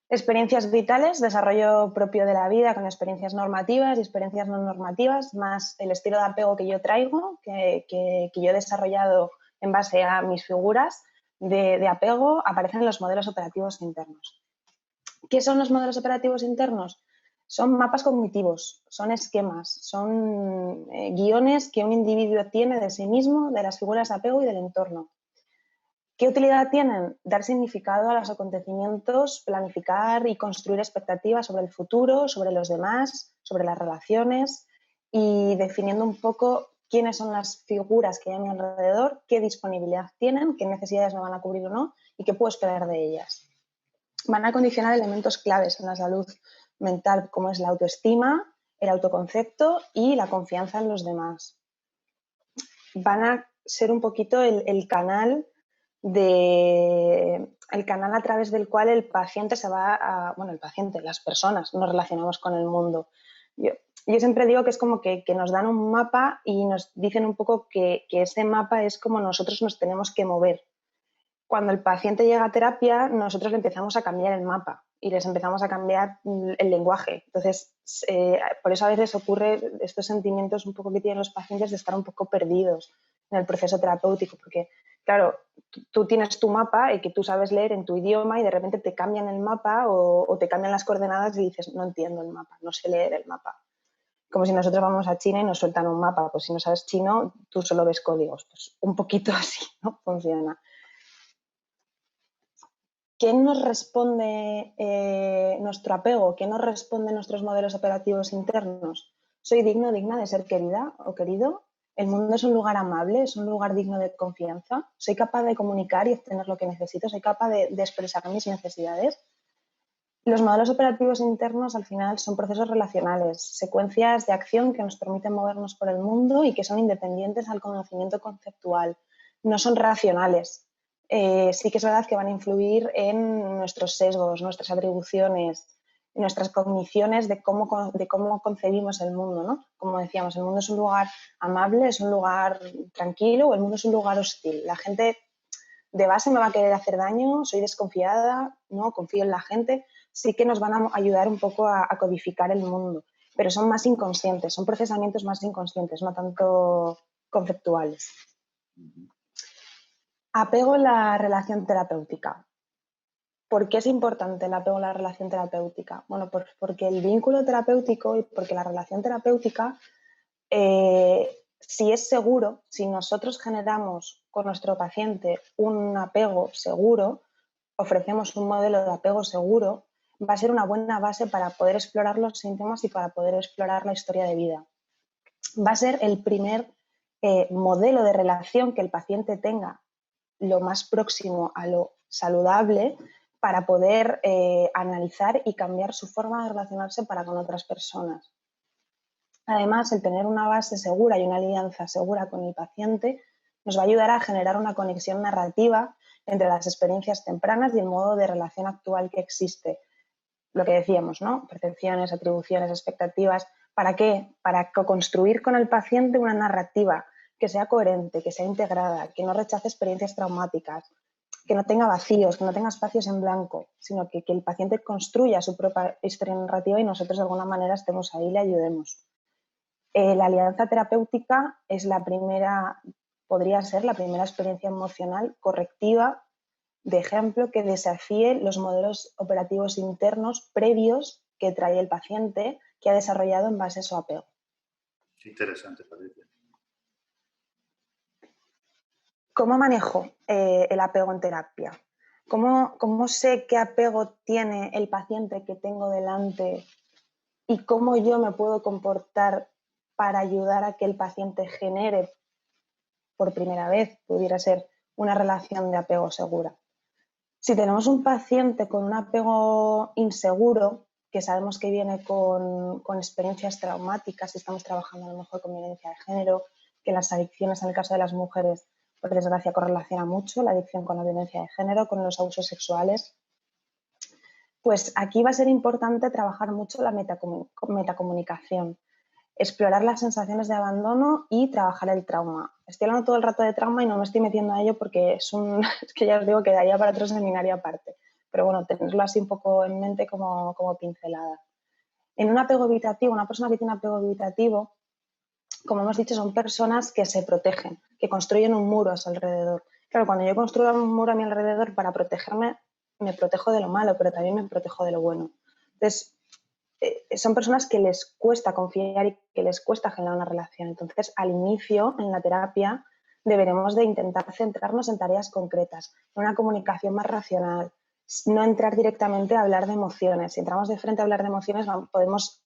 Experiencias vitales, desarrollo propio de la vida con experiencias normativas y experiencias no normativas, más el estilo de apego que yo traigo, que yo he desarrollado en base a mis figuras de apego, aparecen en los modelos operativos internos. ¿Qué son los modelos operativos internos? Son mapas cognitivos, son esquemas, son guiones que un individuo tiene de sí mismo, de las figuras de apego y del entorno. ¿Qué utilidad tienen? Dar significado a los acontecimientos, planificar y construir expectativas sobre el futuro, sobre los demás, sobre las relaciones y definiendo un poco quiénes son las figuras que hay a mi alrededor, qué disponibilidad tienen, qué necesidades me van a cubrir o no y qué puedo esperar de ellas. Van a condicionar elementos claves en la salud mental, como es la autoestima, el autoconcepto y la confianza en los demás. Van a ser un poquito el canal a través del cual el paciente se va a, bueno, el paciente, las personas, nos relacionamos con el mundo. Yo siempre digo que es como que nos dan un mapa y nos dicen un poco que ese mapa es como nosotros nos tenemos que mover. Cuando el paciente llega a terapia, nosotros le empezamos a cambiar el mapa y les empezamos a cambiar el lenguaje. Entonces, por eso a veces ocurre estos sentimientos un poco que tienen los pacientes de estar un poco perdidos en el proceso terapéutico, porque, claro, tú tienes tu mapa y que tú sabes leer en tu idioma y de repente te cambian el mapa o te cambian las coordenadas y dices, no entiendo el mapa, no sé leer el mapa. Como si nosotros vamos a China y nos sueltan un mapa, pues si no sabes chino, tú solo ves códigos. Pues un poquito así, ¿no? Funciona. ¿Qué nos responde nuestro apego? ¿Qué nos responde nuestros modelos operativos internos? ¿Soy digno o digna de ser querida o querido? ¿El mundo es un lugar amable? ¿Es un lugar digno de confianza? ¿Soy capaz de comunicar y obtener lo que necesito? ¿Soy capaz de expresar mis necesidades? Los modelos operativos internos al final son procesos relacionales, secuencias de acción que nos permiten movernos por el mundo y que son independientes al conocimiento conceptual. No son racionales. Sí que es verdad que van a influir en nuestros sesgos, nuestras atribuciones, nuestras cogniciones de cómo concebimos el mundo, ¿no? Como decíamos, el mundo es un lugar amable, es un lugar tranquilo o el mundo es un lugar hostil. La gente de base me va a querer hacer daño, soy desconfiada, no confío en la gente. Sí que nos van a ayudar un poco a codificar el mundo, pero son más inconscientes, son procesamientos más inconscientes, no tanto conceptuales. Apego en la relación terapéutica. ¿Por qué es importante el apego en la relación terapéutica? Bueno, porque el vínculo terapéutico y porque la relación terapéutica, si es seguro, si nosotros generamos con nuestro paciente un apego seguro, ofrecemos un modelo de apego seguro, va a ser una buena base para poder explorar los síntomas y para poder explorar la historia de vida. Va a ser el primer modelo de relación que el paciente tenga lo más próximo a lo saludable para poder analizar y cambiar su forma de relacionarse para con otras personas. Además, el tener una base segura y una alianza segura con el paciente nos va a ayudar a generar una conexión narrativa entre las experiencias tempranas y el modo de relación actual que existe. Lo que decíamos, ¿no? Percepciones, atribuciones, expectativas. ¿Para qué? Para construir con el paciente una narrativa que sea coherente, que sea integrada, que no rechace experiencias traumáticas, que no tenga vacíos, que no tenga espacios en blanco, sino que el paciente construya su propia historia narrativa y nosotros de alguna manera estemos ahí y le ayudemos. La alianza terapéutica es podría ser la primera experiencia emocional correctiva de ejemplo que desafíe los modelos operativos internos previos que trae el paciente que ha desarrollado en base a su apego. Interesante, Patricia. ¿Cómo manejo el apego en terapia? ¿Cómo sé qué apego tiene el paciente que tengo delante y cómo yo me puedo comportar para ayudar a que el paciente genere por primera vez, pudiera ser, una relación de apego segura? Si tenemos un paciente con un apego inseguro, que sabemos que viene con experiencias traumáticas, si estamos trabajando a lo mejor con violencia de género, que las adicciones en el caso de las mujeres, por desgracia, correlaciona mucho la adicción con la violencia de género, con los abusos sexuales, pues aquí va a ser importante trabajar mucho la metacomunicación, explorar las sensaciones de abandono y trabajar el trauma. Estoy hablando todo el rato de trauma y no me estoy metiendo a ello porque es que ya os digo que daría para otro seminario aparte. Pero bueno, tenerlo así un poco en mente como pincelada. En un apego evitativo, una persona que tiene apego evitativo, como hemos dicho, son personas que se protegen, que construyen un muro a su alrededor. Claro, cuando yo construyo un muro a mi alrededor para protegerme, me protejo de lo malo, pero también me protejo de lo bueno. Entonces, son personas que les cuesta confiar y que les cuesta generar una relación. Entonces, al inicio, en la terapia, deberemos de intentar centrarnos en tareas concretas, en una comunicación más racional, no entrar directamente a hablar de emociones. Si entramos de frente a hablar de emociones, podemos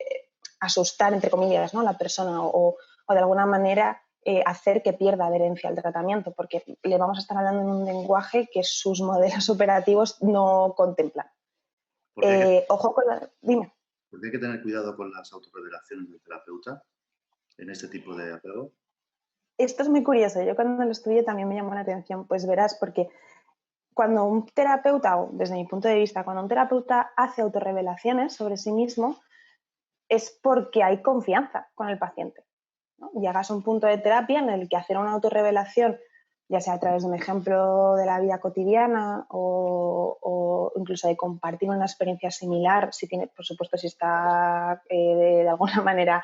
asustar, entre comillas, ¿no?, a la persona o de alguna manera hacer que pierda adherencia al tratamiento, porque le vamos a estar hablando en un lenguaje que sus modelos operativos no contemplan. Ojo con la... Dime. Porque hay que tener cuidado con las autorrevelaciones del terapeuta en este tipo de apego. Esto es muy curioso. Yo cuando lo estudié también me llamó la atención. Pues verás, porque cuando un terapeuta, o desde mi punto de vista, cuando un terapeuta hace autorrevelaciones sobre sí mismo, es porque hay confianza con el paciente, ¿no? Llegas a un punto de terapia en el que hacer una autorrevelación, ya sea a través de un ejemplo de la vida cotidiana o incluso de compartir una experiencia similar, si tiene, por supuesto, si está de alguna manera,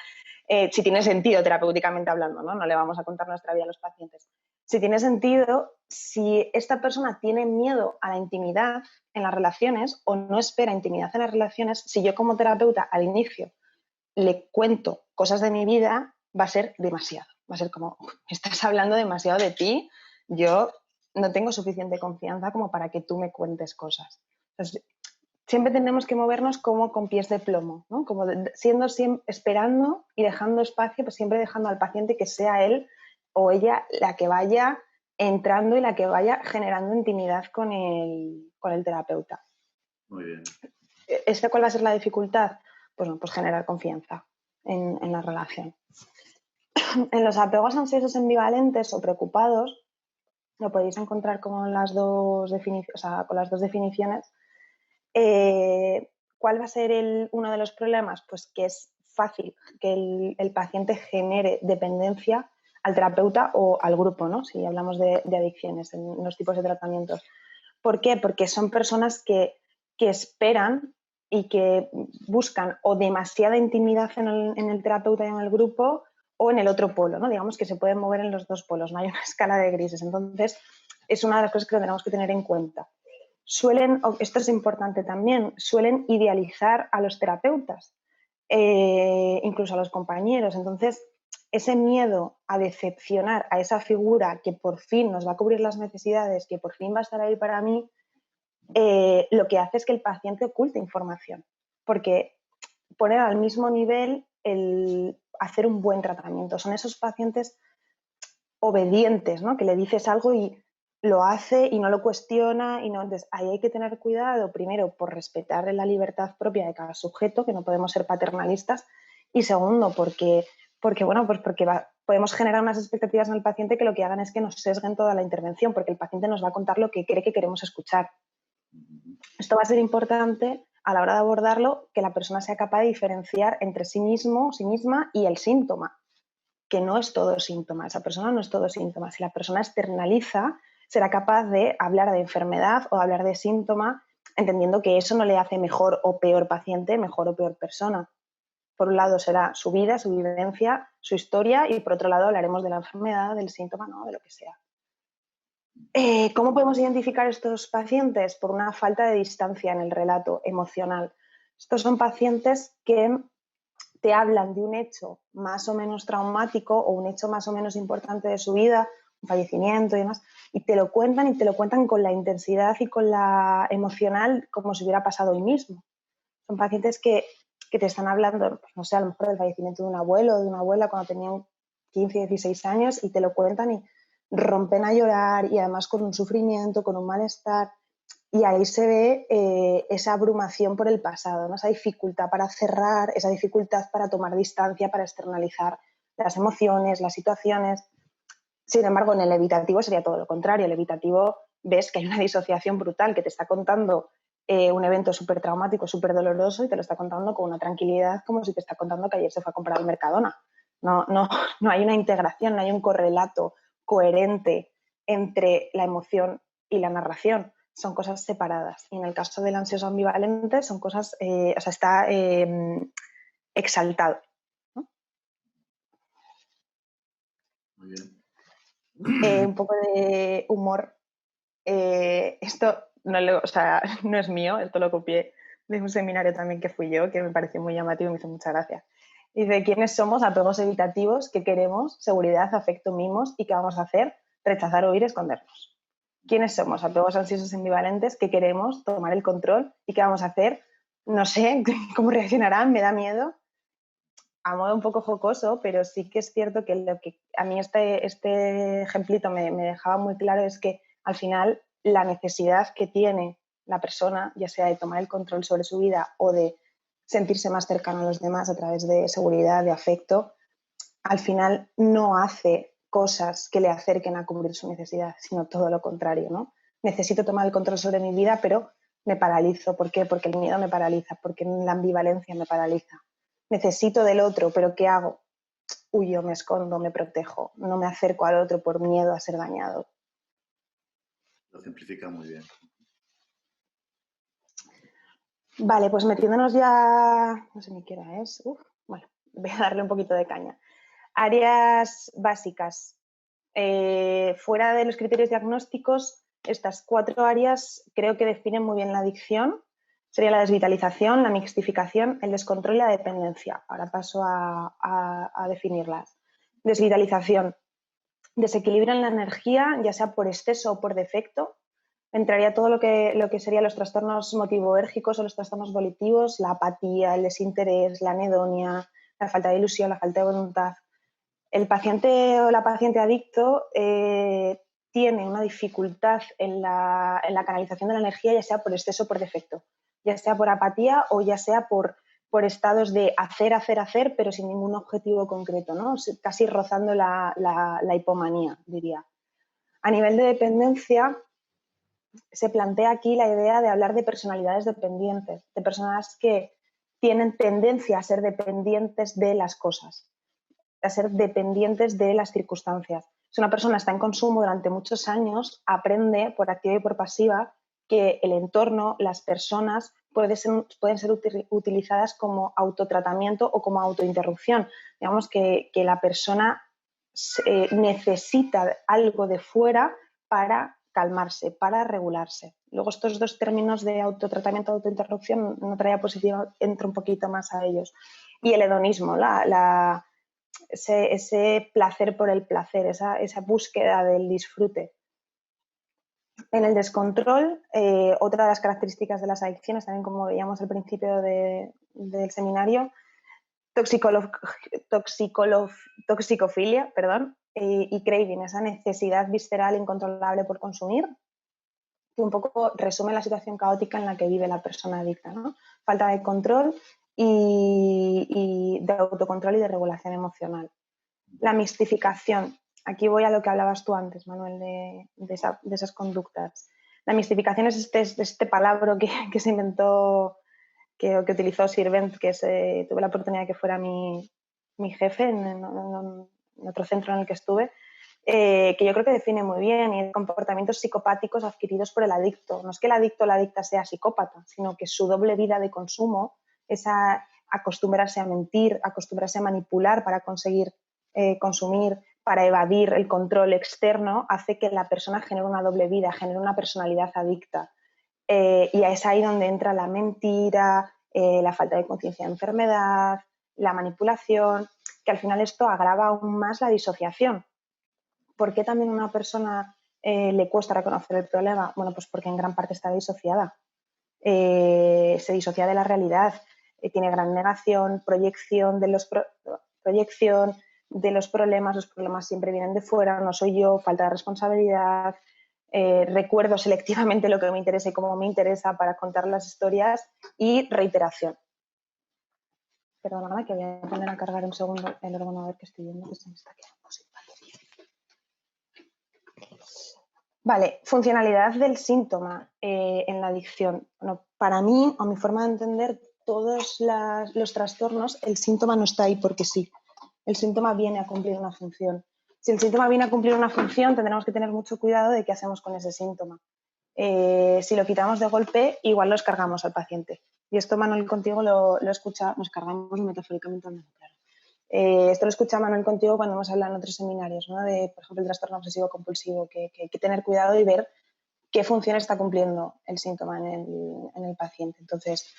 si tiene sentido terapéuticamente hablando, ¿no? No le vamos a contar nuestra vida a los pacientes. Si tiene sentido, si esta persona tiene miedo a la intimidad en las relaciones o no espera intimidad en las relaciones, si yo como terapeuta al inicio le cuento cosas de mi vida, va a ser demasiado. Va a ser como, me estás hablando demasiado de ti, yo no tengo suficiente confianza como para que tú me cuentes cosas. Entonces, siempre tenemos que movernos como con pies de plomo, ¿no? Como siendo siempre, esperando y dejando espacio, pues siempre dejando al paciente que sea él o ella la que vaya entrando y la que vaya generando intimidad con el terapeuta. Muy bien. ¿Cuál va a ser la dificultad? Pues, no, pues generar confianza en la relación. En los apegos ansiosos ambivalentes o preocupados, lo podéis encontrar con las dos definiciones. ¿Cuál va a ser uno de los problemas? Pues que es fácil que el paciente genere dependencia al terapeuta o al grupo, ¿no? Si hablamos de adicciones en los tipos de tratamientos. ¿Por qué? Porque son personas que esperan y que buscan o demasiada intimidad en el terapeuta y en el grupo o en el otro polo, ¿no? Digamos que se pueden mover en los dos polos, no hay una escala de grises. Entonces, es una de las cosas que tenemos que tener en cuenta. Esto es importante también, suelen idealizar a los terapeutas, incluso a los compañeros. Entonces, ese miedo a decepcionar a esa figura que por fin nos va a cubrir las necesidades, que por fin va a estar ahí para mí, lo que hace es que el paciente oculte información, porque poner al mismo nivel el hacer un buen tratamiento. Son esos pacientes obedientes, ¿no? Que le dices algo y lo hace y no lo cuestiona. Entonces, ahí hay que tener cuidado, primero, por respetar la libertad propia de cada sujeto, que no podemos ser paternalistas, y segundo, porque podemos generar unas expectativas en el paciente que lo que hagan es que nos sesguen toda la intervención, porque el paciente nos va a contar lo que cree que queremos escuchar. Esto va a ser importante a la hora de abordarlo, que la persona sea capaz de diferenciar entre sí mismo, sí misma y el síntoma, que no es todo síntoma, esa persona no es todo síntoma. Si la persona externaliza, será capaz de hablar de enfermedad o hablar de síntoma, entendiendo que eso no le hace mejor o peor paciente, mejor o peor persona. Por un lado será su vida, su vivencia, su historia, y por otro lado hablaremos de la enfermedad, del síntoma, ¿no? De lo que sea. ¿Cómo podemos identificar estos pacientes? Por una falta de distancia en el relato emocional. Estos son pacientes que te hablan de un hecho más o menos traumático o un hecho más o menos importante de su vida, un fallecimiento y demás, y te lo cuentan con la intensidad y con la emocional como si hubiera pasado hoy mismo. Son pacientes que te están hablando, pues no sé, a lo mejor del fallecimiento de un abuelo o de una abuela cuando tenían 15, 16 años y te lo cuentan y rompen a llorar, y además con un sufrimiento, con un malestar, y ahí se ve esa abrumación por el pasado, ¿no? Esa dificultad para cerrar, esa dificultad para tomar distancia, para externalizar las emociones, las situaciones. Sin embargo, en el evitativo sería todo lo contrario. El evitativo, ves que hay una disociación brutal, que te está contando un evento súper traumático, súper doloroso, y te lo está contando con una tranquilidad, como si te está contando que ayer se fue a comprar al Mercadona. No hay una integración, no hay un correlato coherente entre la emoción y la narración. Son cosas separadas. Y en el caso del ansioso ambivalente son cosas, está exaltado, ¿no? Muy bien. Un poco de humor. Esto no es mío, esto lo copié de un seminario también que fui yo, que me pareció muy llamativo y me hizo mucha gracia. Dice, ¿quiénes somos? Apegos evitativos, ¿qué queremos? Seguridad, afecto, mimos, ¿y qué vamos a hacer? Rechazar, huir, escondernos. ¿Quiénes somos? Apegos ansiosos ambivalentes que queremos tomar el control y qué vamos a hacer. No sé cómo reaccionarán, me da miedo. A modo un poco jocoso, pero sí que es cierto que lo que a mí este ejemplito me dejaba muy claro es que al final la necesidad que tiene la persona, ya sea de tomar el control sobre su vida o de sentirse más cercano a los demás a través de seguridad, de afecto, al final no hace cosas que le acerquen a cubrir su necesidad, sino todo lo contrario, ¿no? Necesito tomar el control sobre mi vida, pero me paralizo. ¿Por qué? Porque el miedo me paraliza, porque la ambivalencia me paraliza. Necesito del otro, pero ¿qué hago? Huyo, me escondo, me protejo, no me acerco al otro por miedo a ser dañado. Lo simplifica muy bien. Vale, pues metiéndonos ya, no sé ni qué hora es, bueno, voy a darle un poquito de caña. Áreas básicas. Fuera de los criterios diagnósticos, estas 4 áreas creo que definen muy bien la adicción. Sería la desvitalización, la mixtificación, el descontrol y la dependencia. Ahora paso a definirlas. Desvitalización. Desequilibrio en la energía, ya sea por exceso o por defecto. Entraría todo lo que serían los trastornos motivoérgicos o los trastornos volitivos, la apatía, el desinterés, la anedonia, la falta de ilusión, la falta de voluntad. El paciente o la paciente adicto tiene una dificultad en la canalización de la energía, ya sea por exceso o por defecto, ya sea por apatía o ya sea por estados de hacer, pero sin ningún objetivo concreto, ¿no? Casi rozando la hipomanía, diría. A nivel de dependencia, se plantea aquí la idea de hablar de personalidades dependientes, de personas que tienen tendencia a ser dependientes de las cosas, a ser dependientes de las circunstancias. Si una persona está en consumo durante muchos años, aprende por activa y por pasiva que el entorno, las personas, pueden ser utilizadas como autotratamiento o como autointerrupción. Digamos que la persona necesita algo de fuera para calmarse, para regularse. Luego estos 2 términos de autotratamiento y autointerrupción, en otra diapositiva entro un poquito más a ellos. Y el hedonismo, ese placer por el placer, esa búsqueda del disfrute. En el descontrol, otra de las características de las adicciones, también como veíamos al principio del seminario, toxicofilia, y craving, esa necesidad visceral incontrolable por consumir, que un poco resume la situación caótica en la que vive la persona adicta, ¿no? Falta de control y de autocontrol y de regulación emocional. La mistificación. Aquí voy a lo que hablabas tú antes, Manuel, de esas conductas. La mistificación es este palabra que se inventó, que utilizó Sirvent, que tuve la oportunidad de que fuera mi jefe en otro centro en el que estuve, que yo creo que define muy bien, y comportamientos psicopáticos adquiridos por el adicto. No es que el adicto o la adicta sea psicópata, sino que su doble vida de consumo, esa acostumbrarse a mentir, acostumbrarse a manipular para conseguir consumir, para evadir el control externo, hace que la persona genere una doble vida, genere una personalidad adicta. Y es ahí donde entra la mentira, la falta de conciencia de enfermedad, la manipulación, que al final esto agrava aún más la disociación. ¿Por qué también a una persona le cuesta reconocer el problema? Bueno, pues porque en gran parte está disociada. Se disocia de la realidad, tiene gran negación, proyección de los problemas siempre vienen de fuera, no soy yo, falta de responsabilidad, recuerdo selectivamente lo que me interesa y cómo me interesa para contar las historias, y reiteración. Perdona, que voy a poner a cargar un segundo el ordenador, que estoy viendo que se me está quedando sin batería. Vale, funcionalidad del síntoma en la adicción. Bueno, para mí, a mi forma de entender, todos los trastornos, el síntoma no está ahí porque sí. El síntoma viene a cumplir una función. Si el síntoma viene a cumplir una función, tendremos que tener mucho cuidado de qué hacemos con ese síntoma. Si lo quitamos de golpe, igual lo cargamos al paciente. Y esto, Manuel, contigo lo escucha, nos cargamos metafóricamente hablando, claro. Esto lo escucha Manuel contigo cuando hemos hablado en otros seminarios, ¿no? De, por ejemplo, el trastorno obsesivo compulsivo, que hay que tener cuidado y ver qué función está cumpliendo el síntoma en el paciente. Entonces,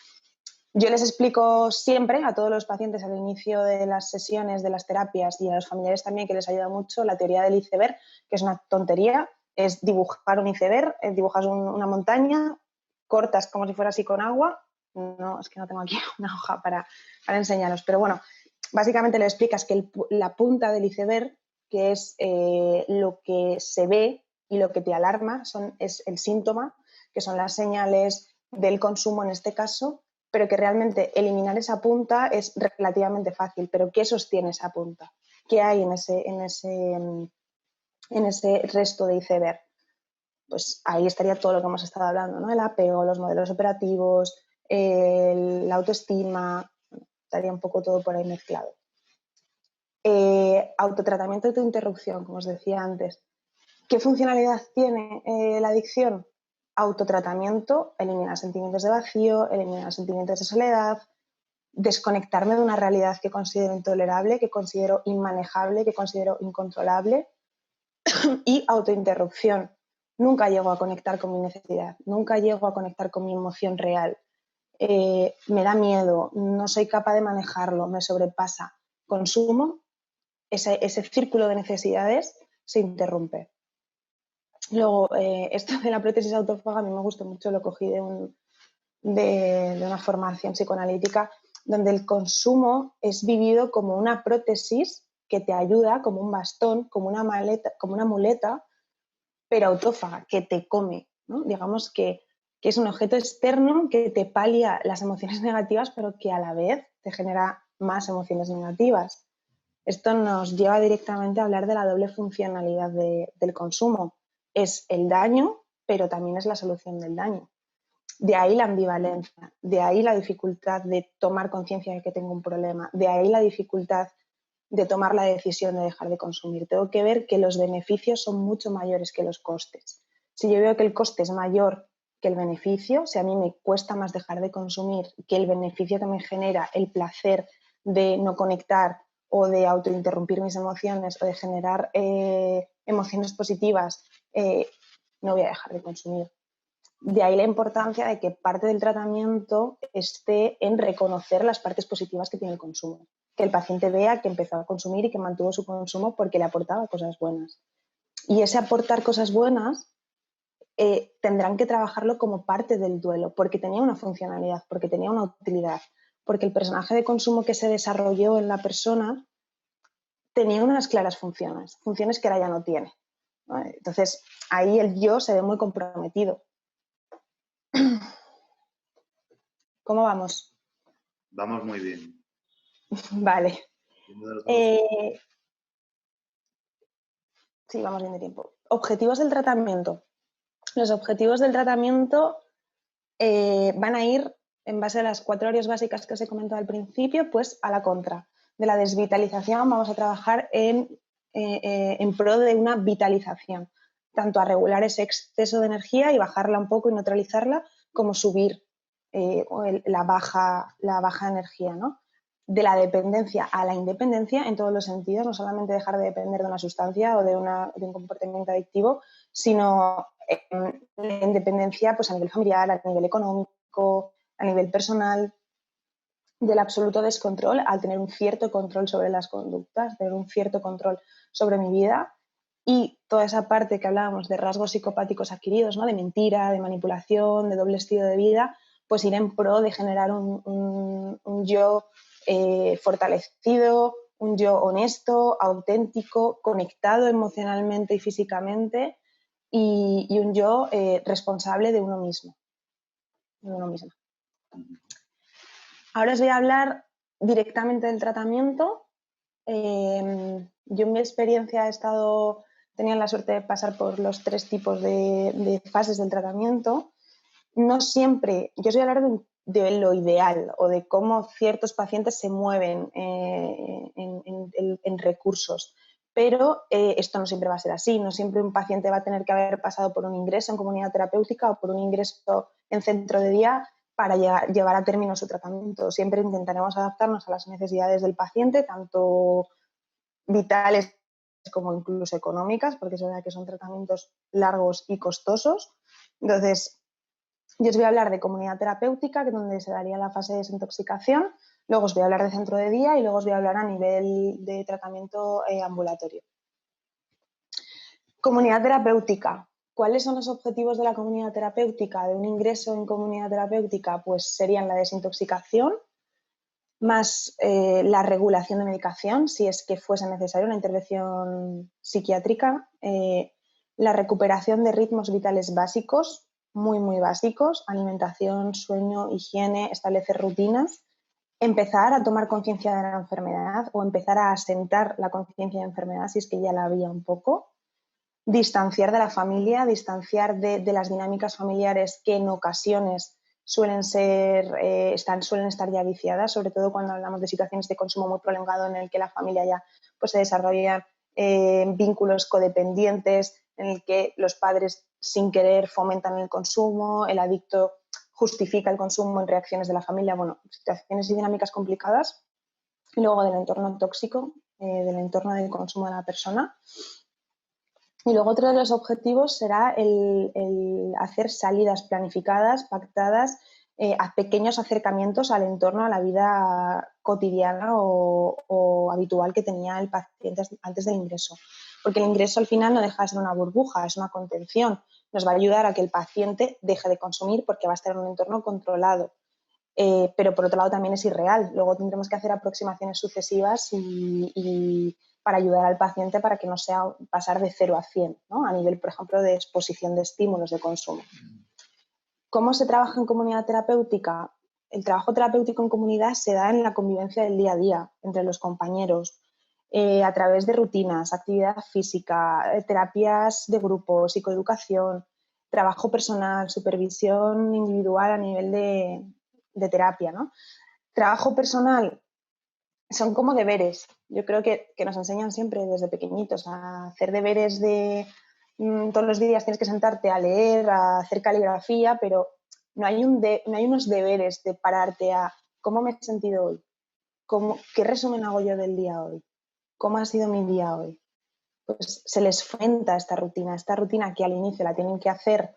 Yo les explico siempre a todos los pacientes al inicio de las sesiones, de las terapias y a los familiares también, que les ayuda mucho, la teoría del iceberg, que es una tontería, es dibujar un iceberg, dibujas una montaña, cortas como si fuera así con agua. No, es que no tengo aquí una hoja para enseñaros, pero bueno, básicamente le explicas que la punta del iceberg, que es lo que se ve y lo que te alarma, es el síntoma, que son las señales del consumo en este caso, pero que realmente eliminar esa punta es relativamente fácil. Pero ¿qué sostiene esa punta? ¿Qué hay en ese resto de iceberg? Pues ahí estaría todo lo que hemos estado hablando, ¿no? El apego, los modelos operativos, la autoestima, estaría un poco todo por ahí mezclado. Autotratamiento y autointerrupción, como os decía antes. ¿Qué funcionalidad tiene la adicción? Autotratamiento, eliminar sentimientos de vacío, eliminar sentimientos de soledad, desconectarme de una realidad que considero intolerable, que considero inmanejable, que considero incontrolable. Y autointerrupción. Nunca llego a conectar con mi necesidad, nunca llego a conectar con mi emoción real. Me da miedo, no soy capaz de manejarlo, me sobrepasa. Consumo, ese círculo de necesidades se interrumpe. Luego, esto de la prótesis autófaga a mí me gustó mucho, lo cogí de una formación psicoanalítica, donde el consumo es vivido como una prótesis que te ayuda, como un bastón, como una muleta, pero autófaga, que te come, ¿no? Digamos que es un objeto externo que te palia las emociones negativas, pero que a la vez te genera más emociones negativas. Esto nos lleva directamente a hablar de la doble funcionalidad del consumo. Es el daño, pero también es la solución del daño. De ahí la ambivalencia, de ahí la dificultad de tomar conciencia de que tengo un problema, de ahí la dificultad de tomar la decisión de dejar de consumir. Tengo que ver que los beneficios son mucho mayores que los costes. Si yo veo que el coste es mayor que el beneficio, si a mí me cuesta más dejar de consumir, que el beneficio que me genera el placer de no conectar o de autointerrumpir mis emociones o de generar emociones positivas, no voy a dejar de consumir. De ahí la importancia de que parte del tratamiento esté en reconocer las partes positivas que tiene el consumo. Que el paciente vea que empezó a consumir y que mantuvo su consumo porque le aportaba cosas buenas. Y ese aportar cosas buenas tendrán que trabajarlo como parte del duelo, porque tenía una funcionalidad, porque tenía una utilidad, porque el personaje de consumo que se desarrolló en la persona tenía unas claras funciones que ahora ya no tiene, ¿no? Entonces, ahí el yo se ve muy comprometido. ¿Cómo vamos? Vamos muy bien. Vale. Sí, vamos bien de tiempo. Objetivos del tratamiento. Los objetivos del tratamiento van a ir, en base a las 4 áreas básicas que os he comentado al principio, pues a la contra. De la desvitalización vamos a trabajar en pro de una vitalización, tanto a regular ese exceso de energía y bajarla un poco y neutralizarla, como subir la baja energía, ¿no? De la dependencia a la independencia en todos los sentidos, no solamente dejar de depender de una sustancia o de un comportamiento adictivo, sino la independencia pues, a nivel familiar, a nivel económico, a nivel personal, del absoluto descontrol al tener un cierto control sobre las conductas, tener un cierto control sobre mi vida, y toda esa parte que hablábamos de rasgos psicopáticos adquiridos, ¿no? De mentira, de manipulación, de doble estilo de vida, pues ir en pro de generar un yo fortalecido, un yo honesto, auténtico, conectado emocionalmente y físicamente, y un yo responsable de uno mismo, de uno mismo. Ahora os voy a hablar directamente del tratamiento. Yo en mi experiencia tenía la suerte de pasar por los 3 tipos de fases del tratamiento. No siempre, yo os voy a hablar de lo ideal o de cómo ciertos pacientes se mueven en recursos, pero esto no siempre va a ser así. No siempre un paciente va a tener que haber pasado por un ingreso en comunidad terapéutica o por un ingreso en centro de día para llevar a término su tratamiento. Siempre intentaremos adaptarnos a las necesidades del paciente, tanto vitales como incluso económicas, porque es verdad que son tratamientos largos y costosos. Entonces, Yo os voy a hablar de comunidad terapéutica, que es donde se daría la fase de desintoxicación, luego os voy a hablar de centro de día y luego os voy a hablar a nivel de tratamiento ambulatorio. Comunidad terapéutica. ¿Cuáles son los objetivos de la comunidad terapéutica? De un ingreso en comunidad terapéutica, pues serían la desintoxicación, más la regulación de medicación, si es que fuese necesaria una intervención psiquiátrica, la recuperación de ritmos vitales básicos, muy, muy básicos, alimentación, sueño, higiene, establecer rutinas, empezar a tomar conciencia de la enfermedad o empezar a asentar la conciencia de enfermedad si es que ya la había un poco, distanciar de la familia, distanciar de las dinámicas familiares que en ocasiones suelen estar ya viciadas, sobre todo cuando hablamos de situaciones de consumo muy prolongado en el que la familia ya pues, se desarrollan vínculos codependientes, en el que los padres sin querer fomentan el consumo, el adicto justifica el consumo en reacciones de la familia, bueno, situaciones y dinámicas complicadas. Y luego del entorno tóxico, del entorno del consumo de la persona. Y luego otro de los objetivos será el hacer salidas planificadas, pactadas, a pequeños acercamientos al entorno, a la vida cotidiana o habitual que tenía el paciente antes del ingreso. Porque el ingreso al final no deja de ser una burbuja, es una contención. Nos va a ayudar a que el paciente deje de consumir porque va a estar en un entorno controlado. Pero por otro lado también es irreal. Luego tendremos que hacer aproximaciones sucesivas y para ayudar al paciente para que no sea pasar de 0 a 100, ¿no? A nivel, por ejemplo, de exposición de estímulos de consumo. ¿Cómo se trabaja en comunidad terapéutica? El trabajo terapéutico en comunidad se da en la convivencia del día a día entre los compañeros, a través de rutinas, actividad física, terapias de grupo, psicoeducación, trabajo personal, supervisión individual a nivel de terapia, ¿no? Trabajo personal son como deberes. Yo creo que nos enseñan siempre desde pequeñitos a hacer deberes de todos los días tienes que sentarte a leer, a hacer caligrafía, pero no hay unos deberes de pararte a cómo me he sentido hoy, qué resumen hago yo del día hoy, cómo ha sido mi día hoy. Pues se les fomenta esta rutina que al inicio la tienen que hacer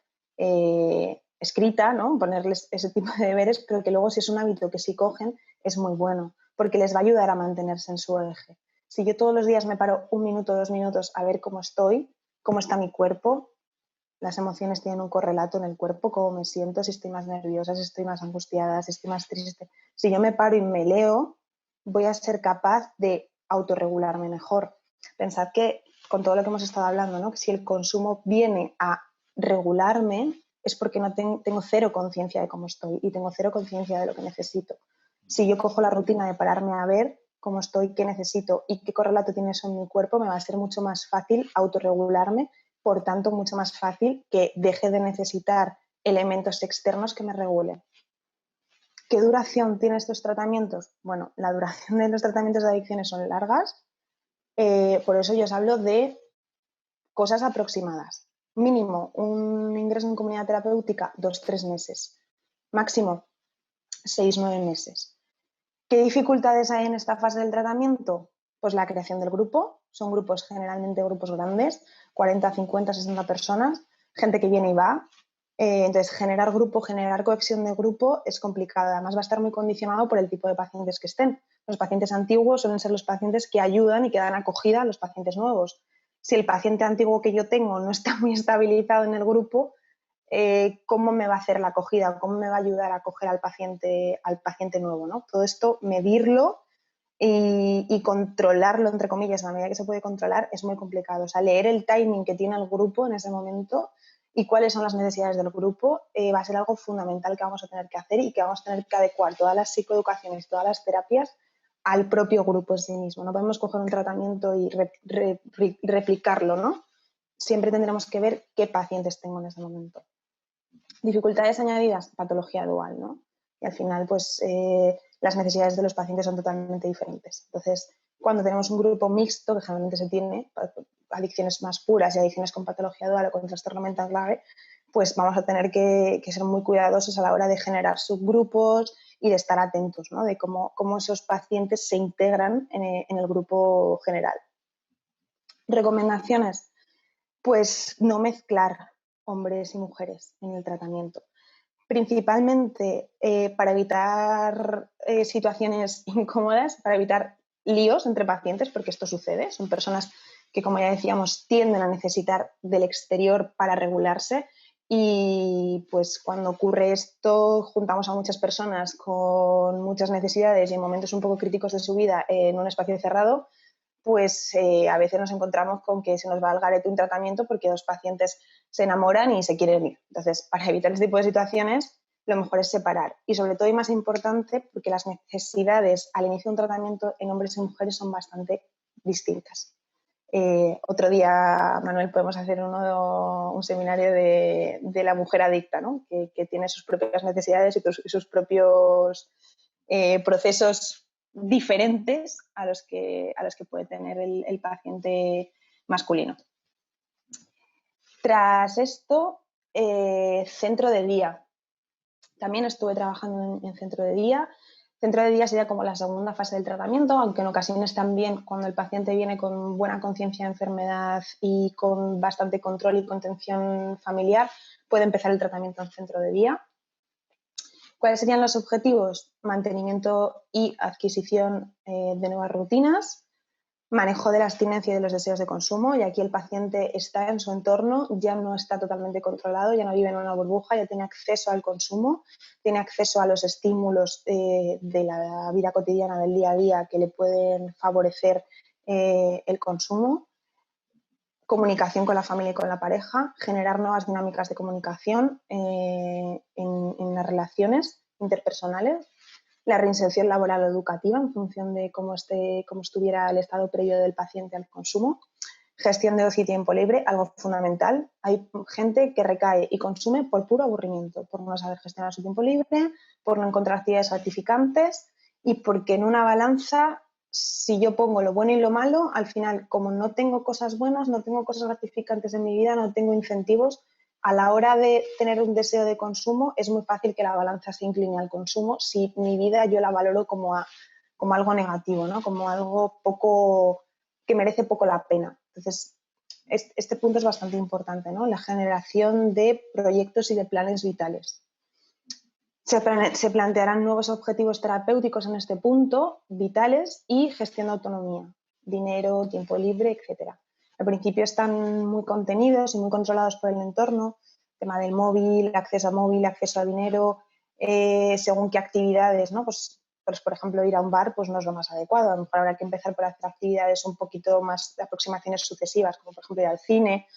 escrita, ¿no? Ponerles ese tipo de deberes, pero que luego si es un hábito que sí cogen es muy bueno, porque les va a ayudar a mantenerse en su eje. Si yo todos los días me paro 1 minuto, 2 minutos a ver cómo estoy, cómo está mi cuerpo, las emociones tienen un correlato en el cuerpo, cómo me siento, si estoy más nerviosa, si estoy más angustiada, si estoy más triste. Si yo me paro y me leo, voy a ser capaz de autorregularme mejor. Pensad que con todo lo que hemos estado hablando, ¿no? Que si el consumo viene a regularme es porque no tengo cero conciencia de cómo estoy y tengo cero conciencia de lo que necesito. Si yo cojo la rutina de pararme a ver cómo estoy, qué necesito y qué correlato tiene eso en mi cuerpo, me va a ser mucho más fácil autorregularme, por tanto mucho más fácil que deje de necesitar elementos externos que me regulen. ¿Qué duración tienen estos tratamientos? Bueno, la duración de los tratamientos de adicciones son largas, por eso yo os hablo de cosas aproximadas. Mínimo, un ingreso en comunidad terapéutica, 2-3 meses. Máximo, 6-9 meses. ¿Qué dificultades hay en esta fase del tratamiento? Pues la creación del grupo. Son grupos, generalmente grupos grandes, 40, 50, 60 personas, gente que viene y va. Entonces, generar grupo, generar cohesión de grupo es complicado. Además, va a estar muy condicionado por el tipo de pacientes que estén. Los pacientes antiguos suelen ser los pacientes que ayudan y que dan acogida a los pacientes nuevos. Si el paciente antiguo que yo tengo no está muy estabilizado en el grupo, cómo me va a hacer la acogida, cómo me va a ayudar a acoger al paciente nuevo, ¿no? Todo esto, medirlo y controlarlo, entre comillas, a la medida que se puede controlar, es muy complicado. O sea, leer el timing que tiene el grupo en ese momento y cuáles son las necesidades del grupo va a ser algo fundamental que vamos a tener que hacer y que vamos a tener que adecuar todas las psicoeducaciones, todas las terapias al propio grupo en sí mismo. No podemos coger un tratamiento y replicarlo, ¿no? Siempre tendremos que ver qué pacientes tengo en ese momento. Dificultades añadidas, patología dual, ¿no? Y al final, pues, las necesidades de los pacientes son totalmente diferentes. Entonces, cuando tenemos un grupo mixto, que generalmente se tiene, adicciones más puras y adicciones con patología dual o con trastorno mental grave, pues vamos a tener que ser muy cuidadosos a la hora de generar subgrupos y de estar atentos, ¿no? De cómo esos pacientes se integran en el grupo general. Recomendaciones, pues no mezclar hombres y mujeres en el tratamiento. principalmente para evitar situaciones incómodas, para evitar líos entre pacientes, porque esto sucede. Son personas que, como ya decíamos, tienden a necesitar del exterior para regularse y pues cuando ocurre esto juntamos a muchas personas con muchas necesidades y en momentos un poco críticos de su vida en un espacio cerrado, pues a veces nos encontramos con que se nos va al garete un tratamiento porque dos pacientes se enamoran y se quieren ir. Entonces, para evitar este tipo de situaciones, lo mejor es separar. Y sobre todo y más importante, porque las necesidades al inicio de un tratamiento en hombres y mujeres son bastante distintas. Otro día, Manuel, podemos hacer un seminario de la mujer adicta, ¿no? que tiene sus propias necesidades y sus propios procesos diferentes a los que puede tener el paciente masculino. Tras esto, centro de día. También estuve trabajando en centro de día. Centro de día sería como la segunda fase del tratamiento, aunque en ocasiones también cuando el paciente viene con buena conciencia de enfermedad y con bastante control y contención familiar, puede empezar el tratamiento en centro de día. ¿Cuáles serían los objetivos? Mantenimiento y adquisición de nuevas rutinas, manejo de la abstinencia y de los deseos de consumo, y aquí el paciente está en su entorno, ya no está totalmente controlado, ya no vive en una burbuja, ya tiene acceso al consumo, tiene acceso a los estímulos de la vida cotidiana, del día a día, que le pueden favorecer el consumo. Comunicación con la familia y con la pareja, generar nuevas dinámicas de comunicación en las relaciones interpersonales, la reinserción laboral o educativa en función de cómo estuviera el estado previo del paciente al consumo, gestión de ocio y tiempo libre, algo fundamental. Hay gente que recae y consume por puro aburrimiento, por no saber gestionar su tiempo libre, por no encontrar actividades gratificantes y porque en una balanza, si yo pongo lo bueno y lo malo, al final, como no tengo cosas buenas, no tengo cosas gratificantes en mi vida, no tengo incentivos, a la hora de tener un deseo de consumo es muy fácil que la balanza se incline al consumo si mi vida yo la valoro como algo negativo, ¿no? Como algo poco que merece poco la pena. Entonces, este punto es bastante importante, ¿no? La generación de proyectos y de planes vitales. Se plantearán nuevos objetivos terapéuticos en este punto, vitales, y gestión de autonomía, dinero, tiempo libre, etc. Al principio están muy contenidos y muy controlados por el entorno, tema del móvil, acceso a dinero, según qué actividades, ¿no? Pues, por ejemplo, ir a un bar pues no es lo más adecuado. A lo mejor habrá que empezar por hacer actividades un poquito más de aproximaciones sucesivas, como por ejemplo ir al cine.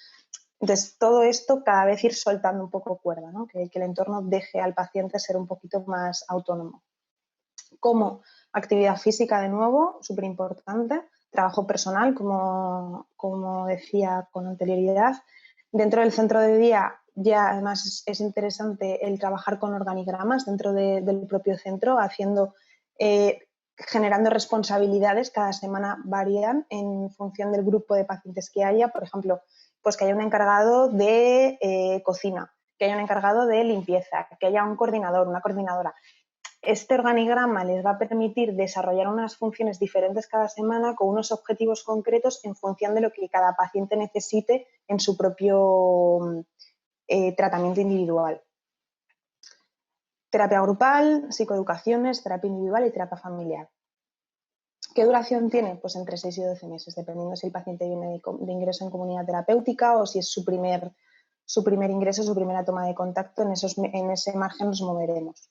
Entonces, todo esto cada vez ir soltando un poco cuerda, ¿no? Que el entorno deje al paciente ser un poquito más autónomo. Como actividad física, de nuevo, súper importante, trabajo personal, como decía con anterioridad. Dentro del centro de día ya además es interesante el trabajar con organigramas dentro del propio centro, generando responsabilidades. Cada semana varían en función del grupo de pacientes que haya. Por ejemplo, pues que haya un encargado de cocina, que haya un encargado de limpieza, que haya un coordinador, una coordinadora. Este organigrama les va a permitir desarrollar unas funciones diferentes cada semana con unos objetivos concretos en función de lo que cada paciente necesite en su propio tratamiento individual. Terapia grupal, psicoeducaciones, terapia individual y terapia familiar. ¿Qué duración tiene? Pues entre 6 y 12 meses, dependiendo si el paciente viene de ingreso en comunidad terapéutica o si es su primer ingreso, su primera toma de contacto. En ese margen nos moveremos.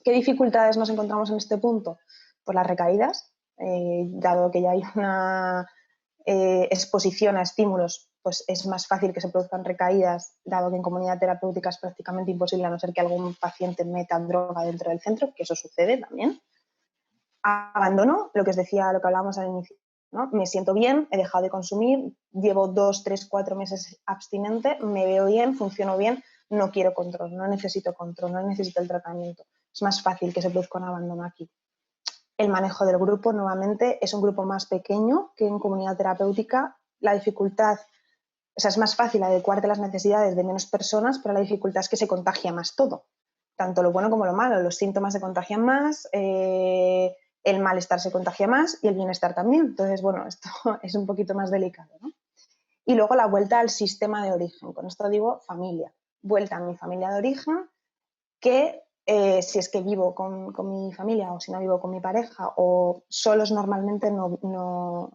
¿Qué dificultades nos encontramos en este punto? Pues las recaídas, dado que ya hay una exposición a estímulos, pues es más fácil que se produzcan recaídas, dado que en comunidad terapéutica es prácticamente imposible, a no ser que algún paciente meta droga dentro del centro, que eso sucede también. Abandono, lo que os decía, lo que hablábamos al inicio, ¿no? Me siento bien, he dejado de consumir, llevo 2, 3, 4 meses abstinente, me veo bien, funciono bien, no quiero control, no necesito control, no necesito el tratamiento. Es más fácil que se produzca un abandono aquí. El manejo del grupo, nuevamente, es un grupo más pequeño que en comunidad terapéutica. La dificultad, o sea, es más fácil adecuarte a las necesidades de menos personas, pero la dificultad es que se contagia más todo, tanto lo bueno como lo malo. Los síntomas se contagian más, el malestar se contagia más y el bienestar también. Entonces, bueno, esto es un poquito más delicado, ¿no? Y luego la vuelta al sistema de origen. Con esto digo familia. Vuelta a mi familia de origen, que si es que vivo con mi familia o si no vivo con mi pareja o solos normalmente no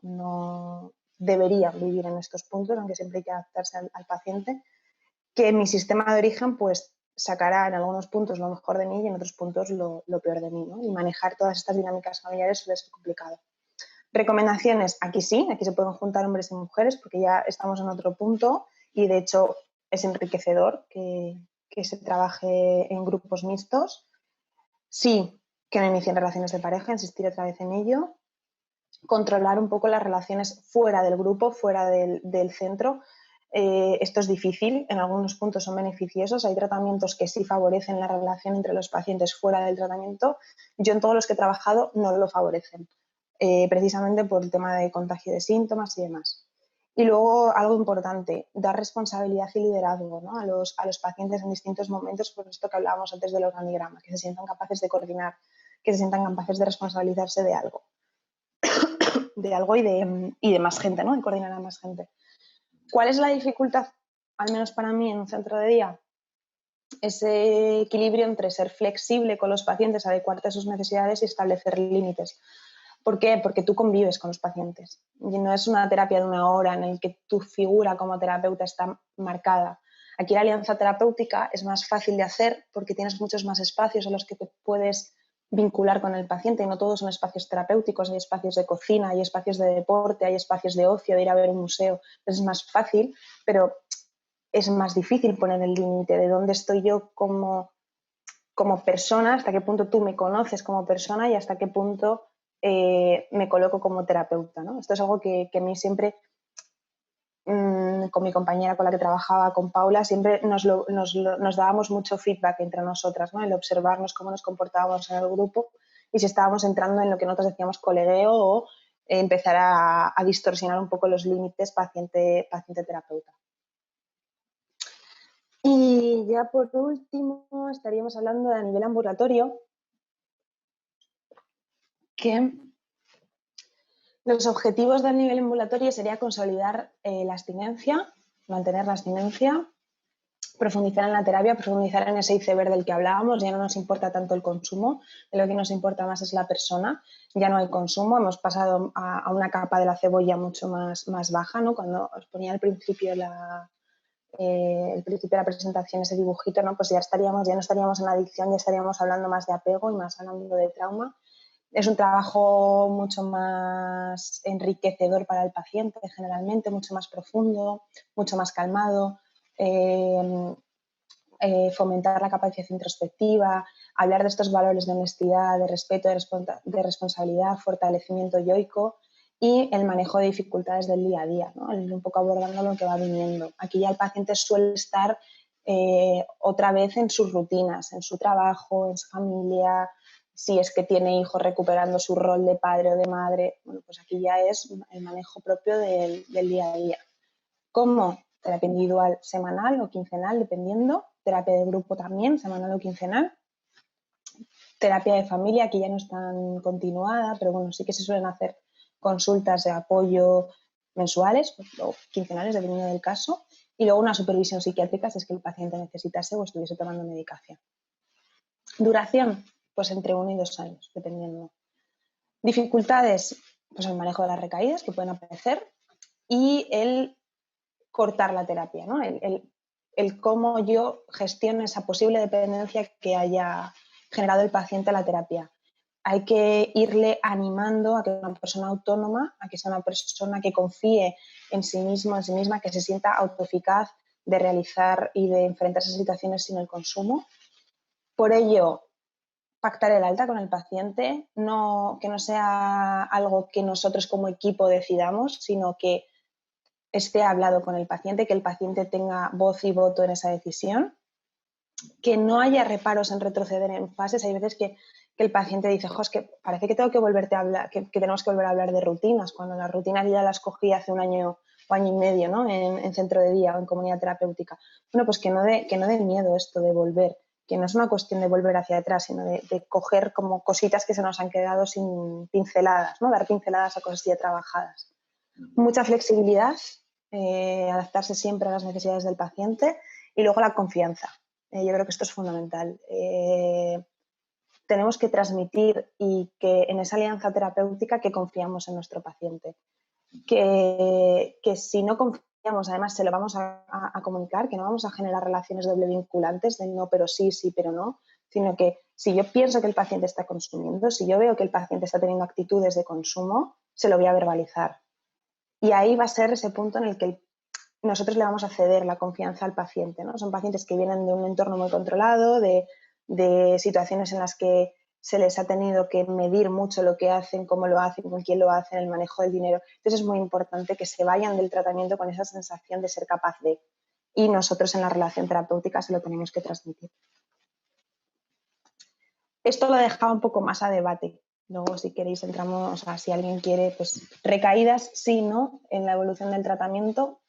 deberían vivir en estos puntos, aunque siempre hay que adaptarse al paciente, que mi sistema de origen pues sacará en algunos puntos lo mejor de mí y en otros puntos lo peor de mí, ¿no? Y manejar todas estas dinámicas familiares suele ser complicado. Recomendaciones, aquí sí, aquí se pueden juntar hombres y mujeres porque ya estamos en otro punto y de hecho es enriquecedor que se trabaje en grupos mixtos. Sí, que no inicien relaciones de pareja, insistir otra vez en ello. Controlar un poco las relaciones fuera del grupo, fuera del centro. Esto es difícil, en algunos puntos son beneficiosos, hay tratamientos que sí favorecen la relación entre los pacientes fuera del tratamiento. Yo en todos los que he trabajado no lo favorecen, precisamente por el tema de contagio de síntomas y demás. Y luego, algo importante, dar responsabilidad y liderazgo, ¿no? a los pacientes en distintos momentos, por esto que hablábamos antes del organigrama, que se sientan capaces de coordinar, que se sientan capaces de responsabilizarse de algo y de más gente, ¿no? De coordinar a más gente. ¿Cuál es la dificultad, al menos para mí, en un centro de día? Ese equilibrio entre ser flexible con los pacientes, adecuarte a sus necesidades y establecer límites. ¿Por qué? Porque tú convives con los pacientes y no es una terapia de una hora en la que tu figura como terapeuta está marcada. Aquí la alianza terapéutica es más fácil de hacer porque tienes muchos más espacios en los que te puedes vincular con el paciente y no todos son espacios terapéuticos, hay espacios de cocina, hay espacios de deporte, hay espacios de ocio, de ir a ver un museo. Entonces es más fácil, pero es más difícil poner el límite de dónde estoy yo como persona, hasta qué punto tú me conoces como persona y hasta qué punto me coloco como terapeuta, ¿no? Esto es algo que a mí siempre, con mi compañera con la que trabajaba, con Paula, siempre nos dábamos mucho feedback entre nosotras, ¿no? El observarnos cómo nos comportábamos en el grupo y si estábamos entrando en lo que nosotros decíamos colegueo o empezar a distorsionar un poco los límites paciente-terapeuta. Y ya por último estaríamos hablando de a nivel ambulatorio, que los objetivos del nivel ambulatorio sería consolidar la abstinencia, mantener la abstinencia, profundizar en la terapia, profundizar en ese iceberg del que hablábamos. Ya no nos importa tanto el consumo, lo que nos importa más es la persona. Ya no hay consumo, hemos pasado a una capa de la cebolla mucho más baja, ¿no? Cuando os ponía al principio de la presentación ese dibujito, ¿no? Pues ya no estaríamos en la adicción, ya estaríamos hablando más de apego y más hablando de trauma. Es un trabajo mucho más enriquecedor para el paciente, generalmente, mucho más profundo, mucho más calmado, fomentar la capacidad introspectiva, hablar de estos valores de honestidad, de respeto, de responsabilidad, fortalecimiento yoico y el manejo de dificultades del día a día, ¿no? Un poco abordando lo que va viniendo. Aquí ya el paciente suele estar otra vez en sus rutinas, en su trabajo, en su familia, si es que tiene hijos recuperando su rol de padre o de madre. Bueno, pues aquí ya es el manejo propio del día a día. ¿Cómo? Terapia individual semanal o quincenal, dependiendo. Terapia de grupo también, semanal o quincenal. Terapia de familia, aquí ya no es tan continuada, pero bueno, sí que se suelen hacer consultas de apoyo mensuales o quincenales, dependiendo del caso. Y luego una supervisión psiquiátrica si es que el paciente necesitase o estuviese tomando medicación. Duración, pues entre 1 y 2 años, dependiendo. Dificultades, pues el manejo de las recaídas que pueden aparecer y el cortar la terapia, ¿no? El cómo yo gestiono esa posible dependencia que haya generado el paciente a la terapia. Hay que irle animando a que sea una persona autónoma, a que sea una persona que confíe en sí mismo, en sí misma, que se sienta autoeficaz de realizar y de enfrentarse a situaciones sin el consumo. Por ello, pactar el alta con el paciente, que no sea algo que nosotros como equipo decidamos, sino que esté hablado con el paciente, que el paciente tenga voz y voto en esa decisión, que no haya reparos en retroceder en fases. Hay veces que el paciente dice, es que parece que tengo que volverte a hablar, que tenemos que volver a hablar de rutinas, cuando las rutinas ya las cogí hace 1 año o año y medio, ¿no? En centro de día o en comunidad terapéutica. Bueno, pues que no dé miedo esto de volver, que no es una cuestión de volver hacia atrás, sino de coger como cositas que se nos han quedado sin pinceladas, ¿no? Dar pinceladas a cosas ya trabajadas. Mucha flexibilidad, adaptarse siempre a las necesidades del paciente y luego la confianza. Yo creo que esto es fundamental. Tenemos que transmitir y que en esa alianza terapéutica que confiamos en nuestro paciente. Que si no confiamos, además se lo vamos a comunicar, que no vamos a generar relaciones doble vinculantes de no, pero sí, sí, pero no, sino que si yo pienso que el paciente está consumiendo, si yo veo que el paciente está teniendo actitudes de consumo, se lo voy a verbalizar. Y ahí va a ser ese punto en el que nosotros le vamos a ceder la confianza al paciente, ¿no? Son pacientes que vienen de un entorno muy controlado, de situaciones en las que se les ha tenido que medir mucho lo que hacen, cómo lo hacen, con quién lo hacen, el manejo del dinero. Entonces es muy importante que se vayan del tratamiento con esa sensación de ser capaz de. Y nosotros en la relación terapéutica se lo tenemos que transmitir. Esto lo dejaba un poco más a debate. Luego, si queréis, entramos, o sea, si alguien quiere, pues recaídas, sí, ¿no? En la evolución del tratamiento.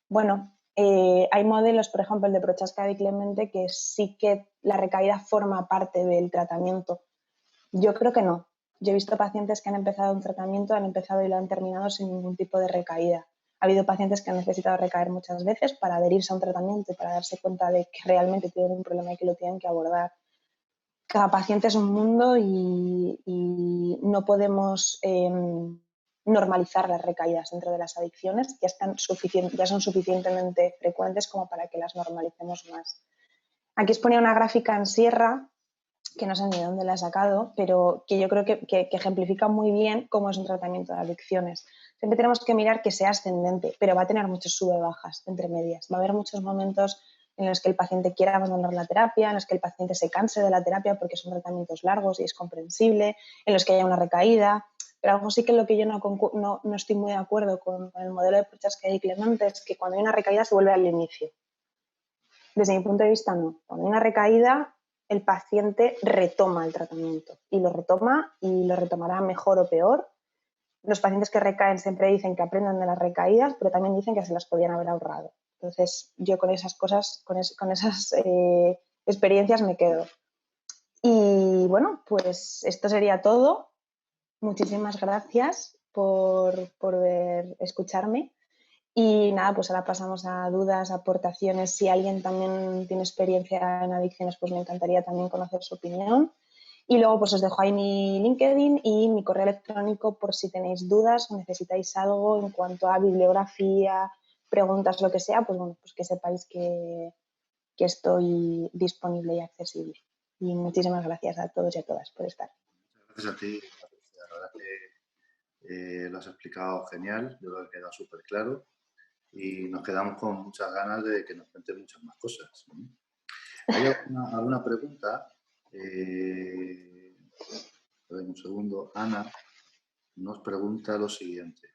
Bueno, hay modelos, por ejemplo, el de Prochaska y Clemente, que sí que la recaída forma parte del tratamiento. Yo creo que no. Yo he visto pacientes que han empezado un tratamiento, han empezado y lo han terminado sin ningún tipo de recaída. Ha habido pacientes que han necesitado recaer muchas veces para adherirse a un tratamiento y para darse cuenta de que realmente tienen un problema y que lo tienen que abordar. Cada paciente es un mundo y no podemos normalizar las recaídas dentro de las adicciones. Ya son suficientemente frecuentes como para que las normalicemos más. Aquí os ponía una gráfica en Sierra, que no sé ni de dónde la he sacado, pero que yo creo que ejemplifica muy bien cómo es un tratamiento de adicciones. Siempre tenemos que mirar que sea ascendente, pero va a tener muchos sube-bajas entre medias. Va a haber muchos momentos en los que el paciente quiera abandonar la terapia, en los que el paciente se canse de la terapia porque son tratamientos largos y es comprensible, en los que haya una recaída. Pero algo sí que en lo que yo no estoy muy de acuerdo con el modelo de Prochaska y Clemente es que cuando hay una recaída se vuelve al inicio. Desde mi punto de vista, no. Cuando hay una recaída, el paciente retoma el tratamiento y lo retomará mejor o peor. Los pacientes que recaen siempre dicen que aprenden de las recaídas, pero también dicen que se las podían haber ahorrado. Entonces, yo con esas cosas, con esas experiencias me quedo. Y bueno, pues esto sería todo. Muchísimas gracias por escucharme. Y nada, pues ahora pasamos a dudas, aportaciones. Si alguien también tiene experiencia en adicciones, pues me encantaría también conocer su opinión. Y luego pues os dejo ahí mi LinkedIn y mi correo electrónico por si tenéis dudas o necesitáis algo en cuanto a bibliografía, preguntas, lo que sea, pues bueno, pues que sepáis que estoy disponible y accesible. Y muchísimas gracias a todos y a todas por estar. Gracias a ti, Patricia. La verdad que lo has explicado genial, yo lo he quedado súper claro y nos quedamos con muchas ganas de que nos cuentes muchas más cosas. ¿Hay alguna pregunta? Un segundo. Ana nos pregunta lo siguiente.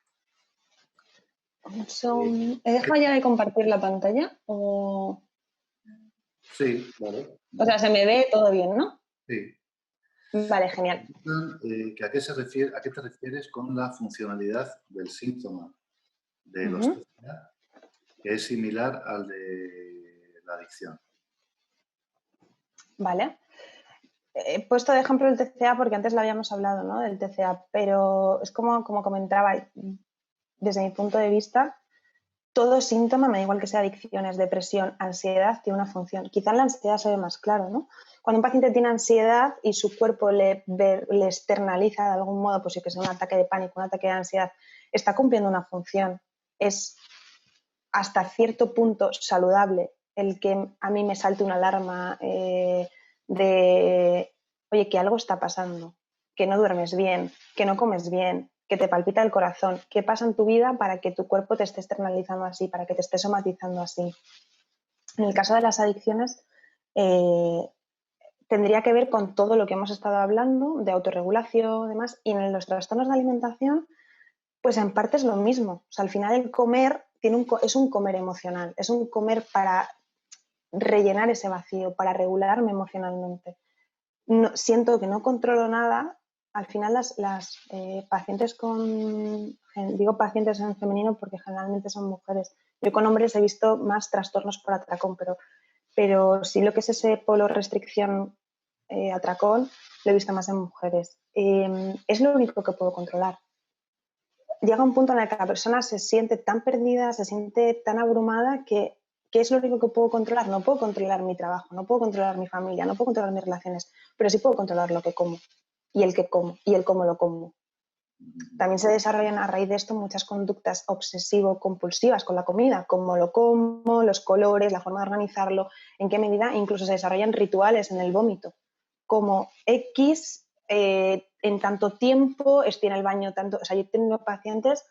¿He dejado ya de compartir la pantalla? Sí, vale. O sea, se me ve todo bien, ¿no? Sí. Vale, genial. ¿A qué te refieres con la funcionalidad del síntoma de los TCA, que es similar al de la adicción? Vale. He puesto de ejemplo el TCA porque antes lo habíamos hablado, ¿no? Del TCA, pero es como comentaba, desde mi punto de vista, todo síntoma, me da igual que sea adicciones, depresión, ansiedad, tiene una función. Quizá la ansiedad se ve más claro, ¿no? Cuando un paciente tiene ansiedad y su cuerpo le externaliza de algún modo, pues si que sea un ataque de pánico, un ataque de ansiedad, está cumpliendo una función. Es hasta cierto punto saludable el que a mí me salte una alarma de, oye, que algo está pasando, que no duermes bien, que no comes bien, que te palpita el corazón. ¿Qué pasa en tu vida para que tu cuerpo te esté externalizando así, para que te esté somatizando así? En el caso de las adicciones, tendría que ver con todo lo que hemos estado hablando, de autorregulación y demás, y en los trastornos de alimentación, pues en parte es lo mismo. O sea, al final el comer es un comer emocional, es un comer para rellenar ese vacío, para regularme emocionalmente. No, siento que no controlo nada. Al final las pacientes digo pacientes en femenino porque generalmente son mujeres. Yo con hombres he visto más trastornos por atracón, pero sí lo que es ese polo restricción atracón lo he visto más en mujeres. Es lo único que puedo controlar. Llega un punto en el que la persona se siente tan perdida, se siente tan abrumada que ¿qué es lo único que puedo controlar? No puedo controlar mi trabajo, no puedo controlar mi familia, no puedo controlar mis relaciones, pero sí puedo controlar lo que como y el que como y el cómo lo como. También se desarrollan a raíz de esto muchas conductas obsesivo-compulsivas con la comida, cómo lo como, los colores, la forma de organizarlo, en qué medida, incluso se desarrollan rituales en el vómito, como X en tanto tiempo estoy en el baño, tanto, o sea, yo he tenido pacientes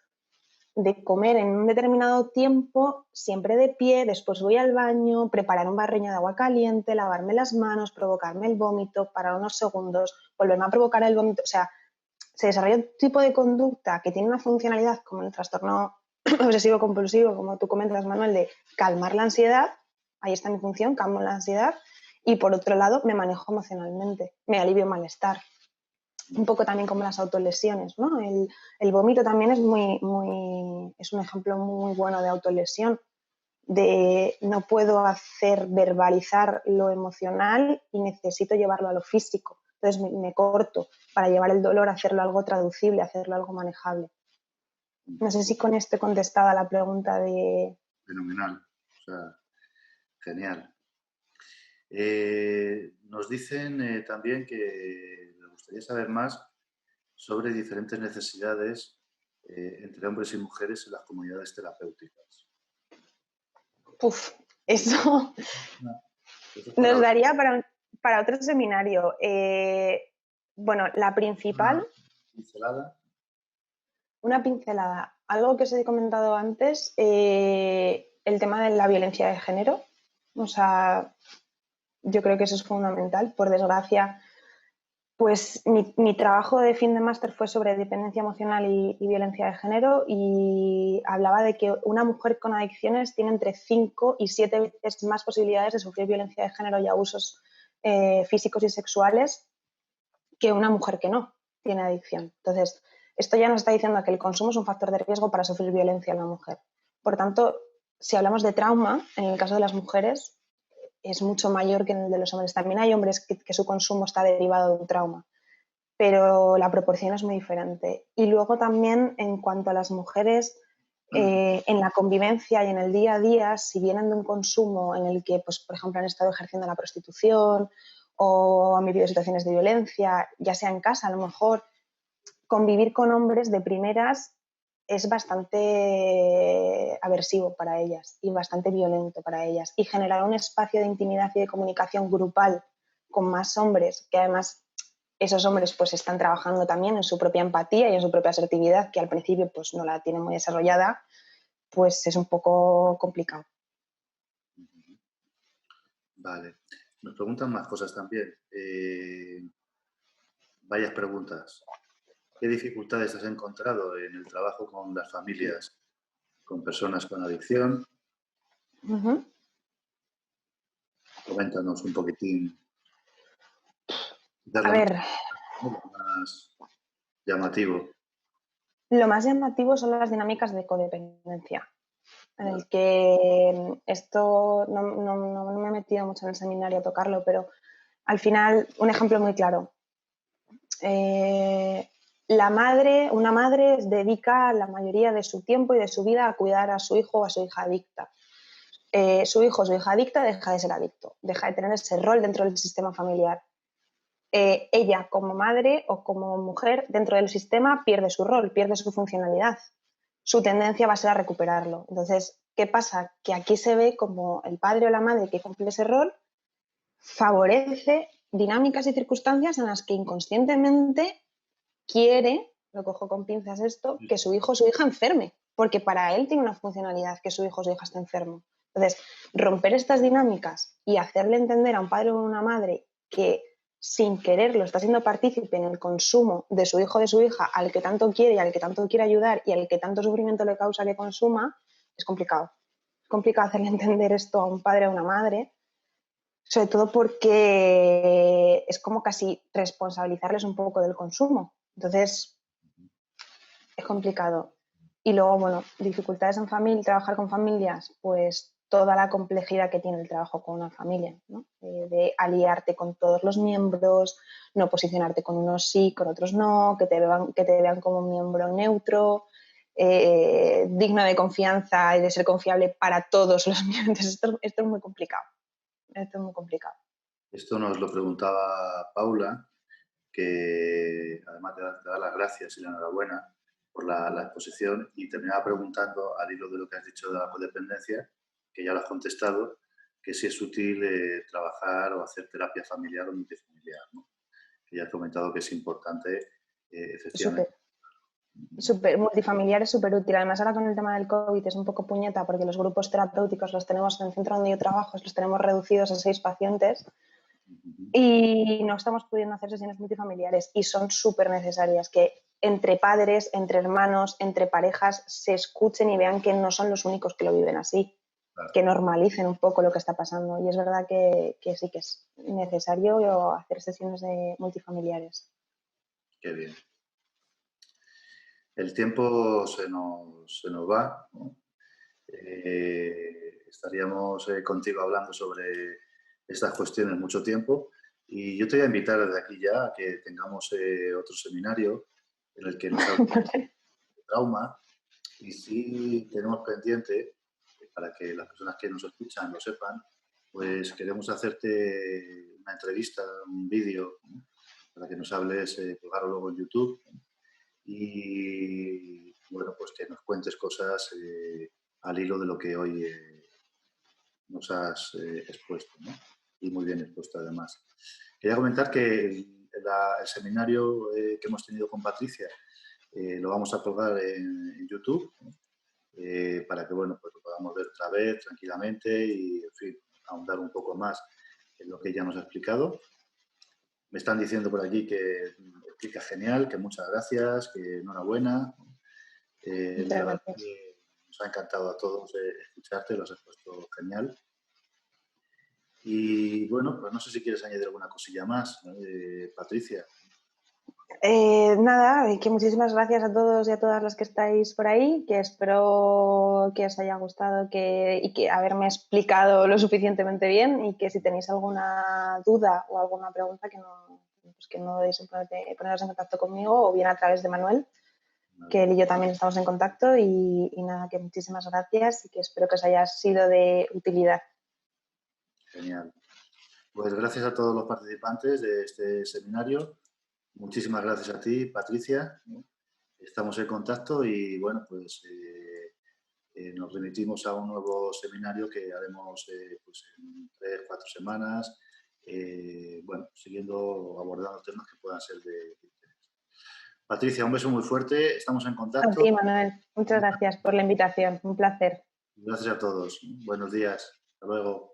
de comer en un determinado tiempo, siempre de pie, después voy al baño, preparar un barreño de agua caliente, lavarme las manos, provocarme el vómito, parar unos segundos, volverme a provocar el vómito, o sea, se desarrolla un tipo de conducta que tiene una funcionalidad como el trastorno obsesivo-compulsivo, como tú comentas, Manuel, de calmar la ansiedad, ahí está mi función, calmo la ansiedad, y por otro lado me manejo emocionalmente, me alivio malestar. Un poco también como las autolesiones, ¿no? El vómito también es es un ejemplo muy bueno de autolesión, de no puedo hacer verbalizar lo emocional y necesito llevarlo a lo físico. Entonces me corto para llevar el dolor, hacerlo algo traducible, hacerlo algo manejable. No sé si con esto he contestado a la pregunta de... Fenomenal, o sea, genial. Nos dicen también que les gustaría saber más sobre diferentes necesidades entre hombres y mujeres en las comunidades terapéuticas. Uf, eso Eso nos para daría para otro seminario. Bueno, la principal... pincelada. Una pincelada. Algo que os he comentado antes, el tema de la violencia de género. O sea, yo creo que eso es fundamental. Por desgracia, pues mi trabajo de fin de máster fue sobre dependencia emocional y violencia de género y hablaba de que una mujer con adicciones tiene entre 5 y 7 veces más posibilidades de sufrir violencia de género y abusos físicos y sexuales que una mujer que no tiene adicción. Entonces, esto ya nos está diciendo que el consumo es un factor de riesgo para sufrir violencia en la mujer. Por tanto, si hablamos de trauma, en el caso de las mujeres, es mucho mayor que en el de los hombres. También hay hombres que su consumo está derivado de un trauma, pero la proporción es muy diferente. Y luego también, en cuanto a las mujeres, en la convivencia y en el día a día, si vienen de un consumo en el que, pues, por ejemplo, han estado ejerciendo la prostitución o han vivido situaciones de violencia, ya sea en casa, a lo mejor convivir con hombres de primeras es bastante aversivo para ellas y bastante violento para ellas. Y generar un espacio de intimidad y de comunicación grupal con más hombres, que además esos hombres pues están trabajando también en su propia empatía y en su propia asertividad, que al principio pues no la tienen muy desarrollada, pues es un poco complicado. Vale. Nos preguntan más cosas también. Varias preguntas. ¿Qué dificultades has encontrado en el trabajo con las familias, con personas con adicción? Uh-huh. Coméntanos un poquitín. A ver, Lo más llamativo. lo más llamativo son las dinámicas de codependencia, en el que esto no me he metido mucho en el seminario a tocarlo, pero al final, un ejemplo muy claro. Una madre dedica la mayoría de su tiempo y de su vida a cuidar a su hijo o a su hija adicta. Su hijo o su hija adicta deja de ser adicto, deja de tener ese rol dentro del sistema familiar. Ella como madre o como mujer dentro del sistema pierde su rol, pierde su funcionalidad. Su tendencia va a ser a recuperarlo. Entonces, ¿qué pasa? Que aquí se ve como el padre o la madre que cumple ese rol favorece dinámicas y circunstancias en las que inconscientemente quiere, lo cojo con pinzas esto, que su hijo o su hija enferme, porque para él tiene una funcionalidad que su hijo o su hija esté enfermo. Entonces, romper estas dinámicas y hacerle entender a un padre o a una madre que sin quererlo está siendo partícipe en el consumo de su hijo o de su hija al que tanto quiere y al que tanto quiere ayudar y al que tanto sufrimiento le causa que consuma, es complicado. Es complicado hacerle entender esto a un padre o a una madre, sobre todo porque es como casi responsabilizarles un poco del consumo. Entonces, es complicado. Y luego, bueno, dificultades en familia, trabajar con familias, pues toda la complejidad que tiene el trabajo con una familia, ¿no? De aliarte con todos los miembros, no posicionarte con unos sí, con otros no, que te vean como un miembro neutro, digno de confianza y de ser confiable para todos los miembros. Esto es muy complicado. Esto es muy complicado. Esto nos lo preguntaba Paula, que además te da las gracias y la enhorabuena por la exposición, y terminaba preguntando, al hilo de lo que has dicho de la codependencia, que ya lo has contestado, que si es útil trabajar o hacer terapia familiar o multifamiliar, ¿no? Que ya has comentado que es importante, efectivamente. Multifamiliar es súper útil. Además, ahora con el tema del COVID es un poco puñeta porque los grupos terapéuticos los tenemos en el centro donde yo trabajo, los tenemos reducidos a 6 pacientes y no estamos pudiendo hacer sesiones multifamiliares y son súper necesarias, que entre padres, entre hermanos, entre parejas se escuchen y vean que no son los únicos que lo viven así, claro, que normalicen un poco lo que está pasando. Y es verdad que sí que es necesario hacer sesiones multifamiliares. Qué bien. El tiempo se nos va, ¿no? Estaríamos contigo hablando sobre estas cuestiones mucho tiempo, y yo te voy a invitar desde aquí ya a que tengamos otro seminario en el que nos hablemos de trauma, y sí tenemos pendiente, para que las personas que nos escuchan lo sepan, pues queremos hacerte una entrevista, un vídeo, ¿no? Para que nos hables, colgarlo luego en YouTube, y bueno, pues que nos cuentes cosas al hilo de lo que hoy nos has expuesto, ¿no? Y muy bien expuesto además. Quería comentar que el seminario que hemos tenido con Patricia lo vamos a colgar en YouTube, para que bueno, pues lo podamos ver otra vez tranquilamente y, en fin, ahondar un poco más en lo que ella nos ha explicado. Me están diciendo por aquí que explica genial, que muchas gracias, que enhorabuena. La verdad que nos ha encantado a todos escucharte, lo has expuesto genial. Y bueno, pues no sé si quieres añadir alguna cosilla más, Patricia. Nada, que muchísimas gracias a todos y a todas las que estáis por ahí, que espero que os haya gustado y que haberme explicado lo suficientemente bien, y que si tenéis alguna duda o alguna pregunta que no dudéis en poneros en contacto conmigo o bien a través de Manuel, que él y yo también estamos en contacto, y nada, que muchísimas gracias y que espero que os haya sido de utilidad. Genial. Pues gracias a todos los participantes de este seminario. Muchísimas gracias a ti, Patricia. Estamos en contacto y bueno, pues nos remitimos a un nuevo seminario que haremos pues en 3-4 semanas, bueno, siguiendo abordando temas que puedan ser de interés. Patricia, un beso muy fuerte, estamos en contacto. A ti, Manuel, muchas gracias por la invitación, un placer. Gracias a todos, buenos días, hasta luego.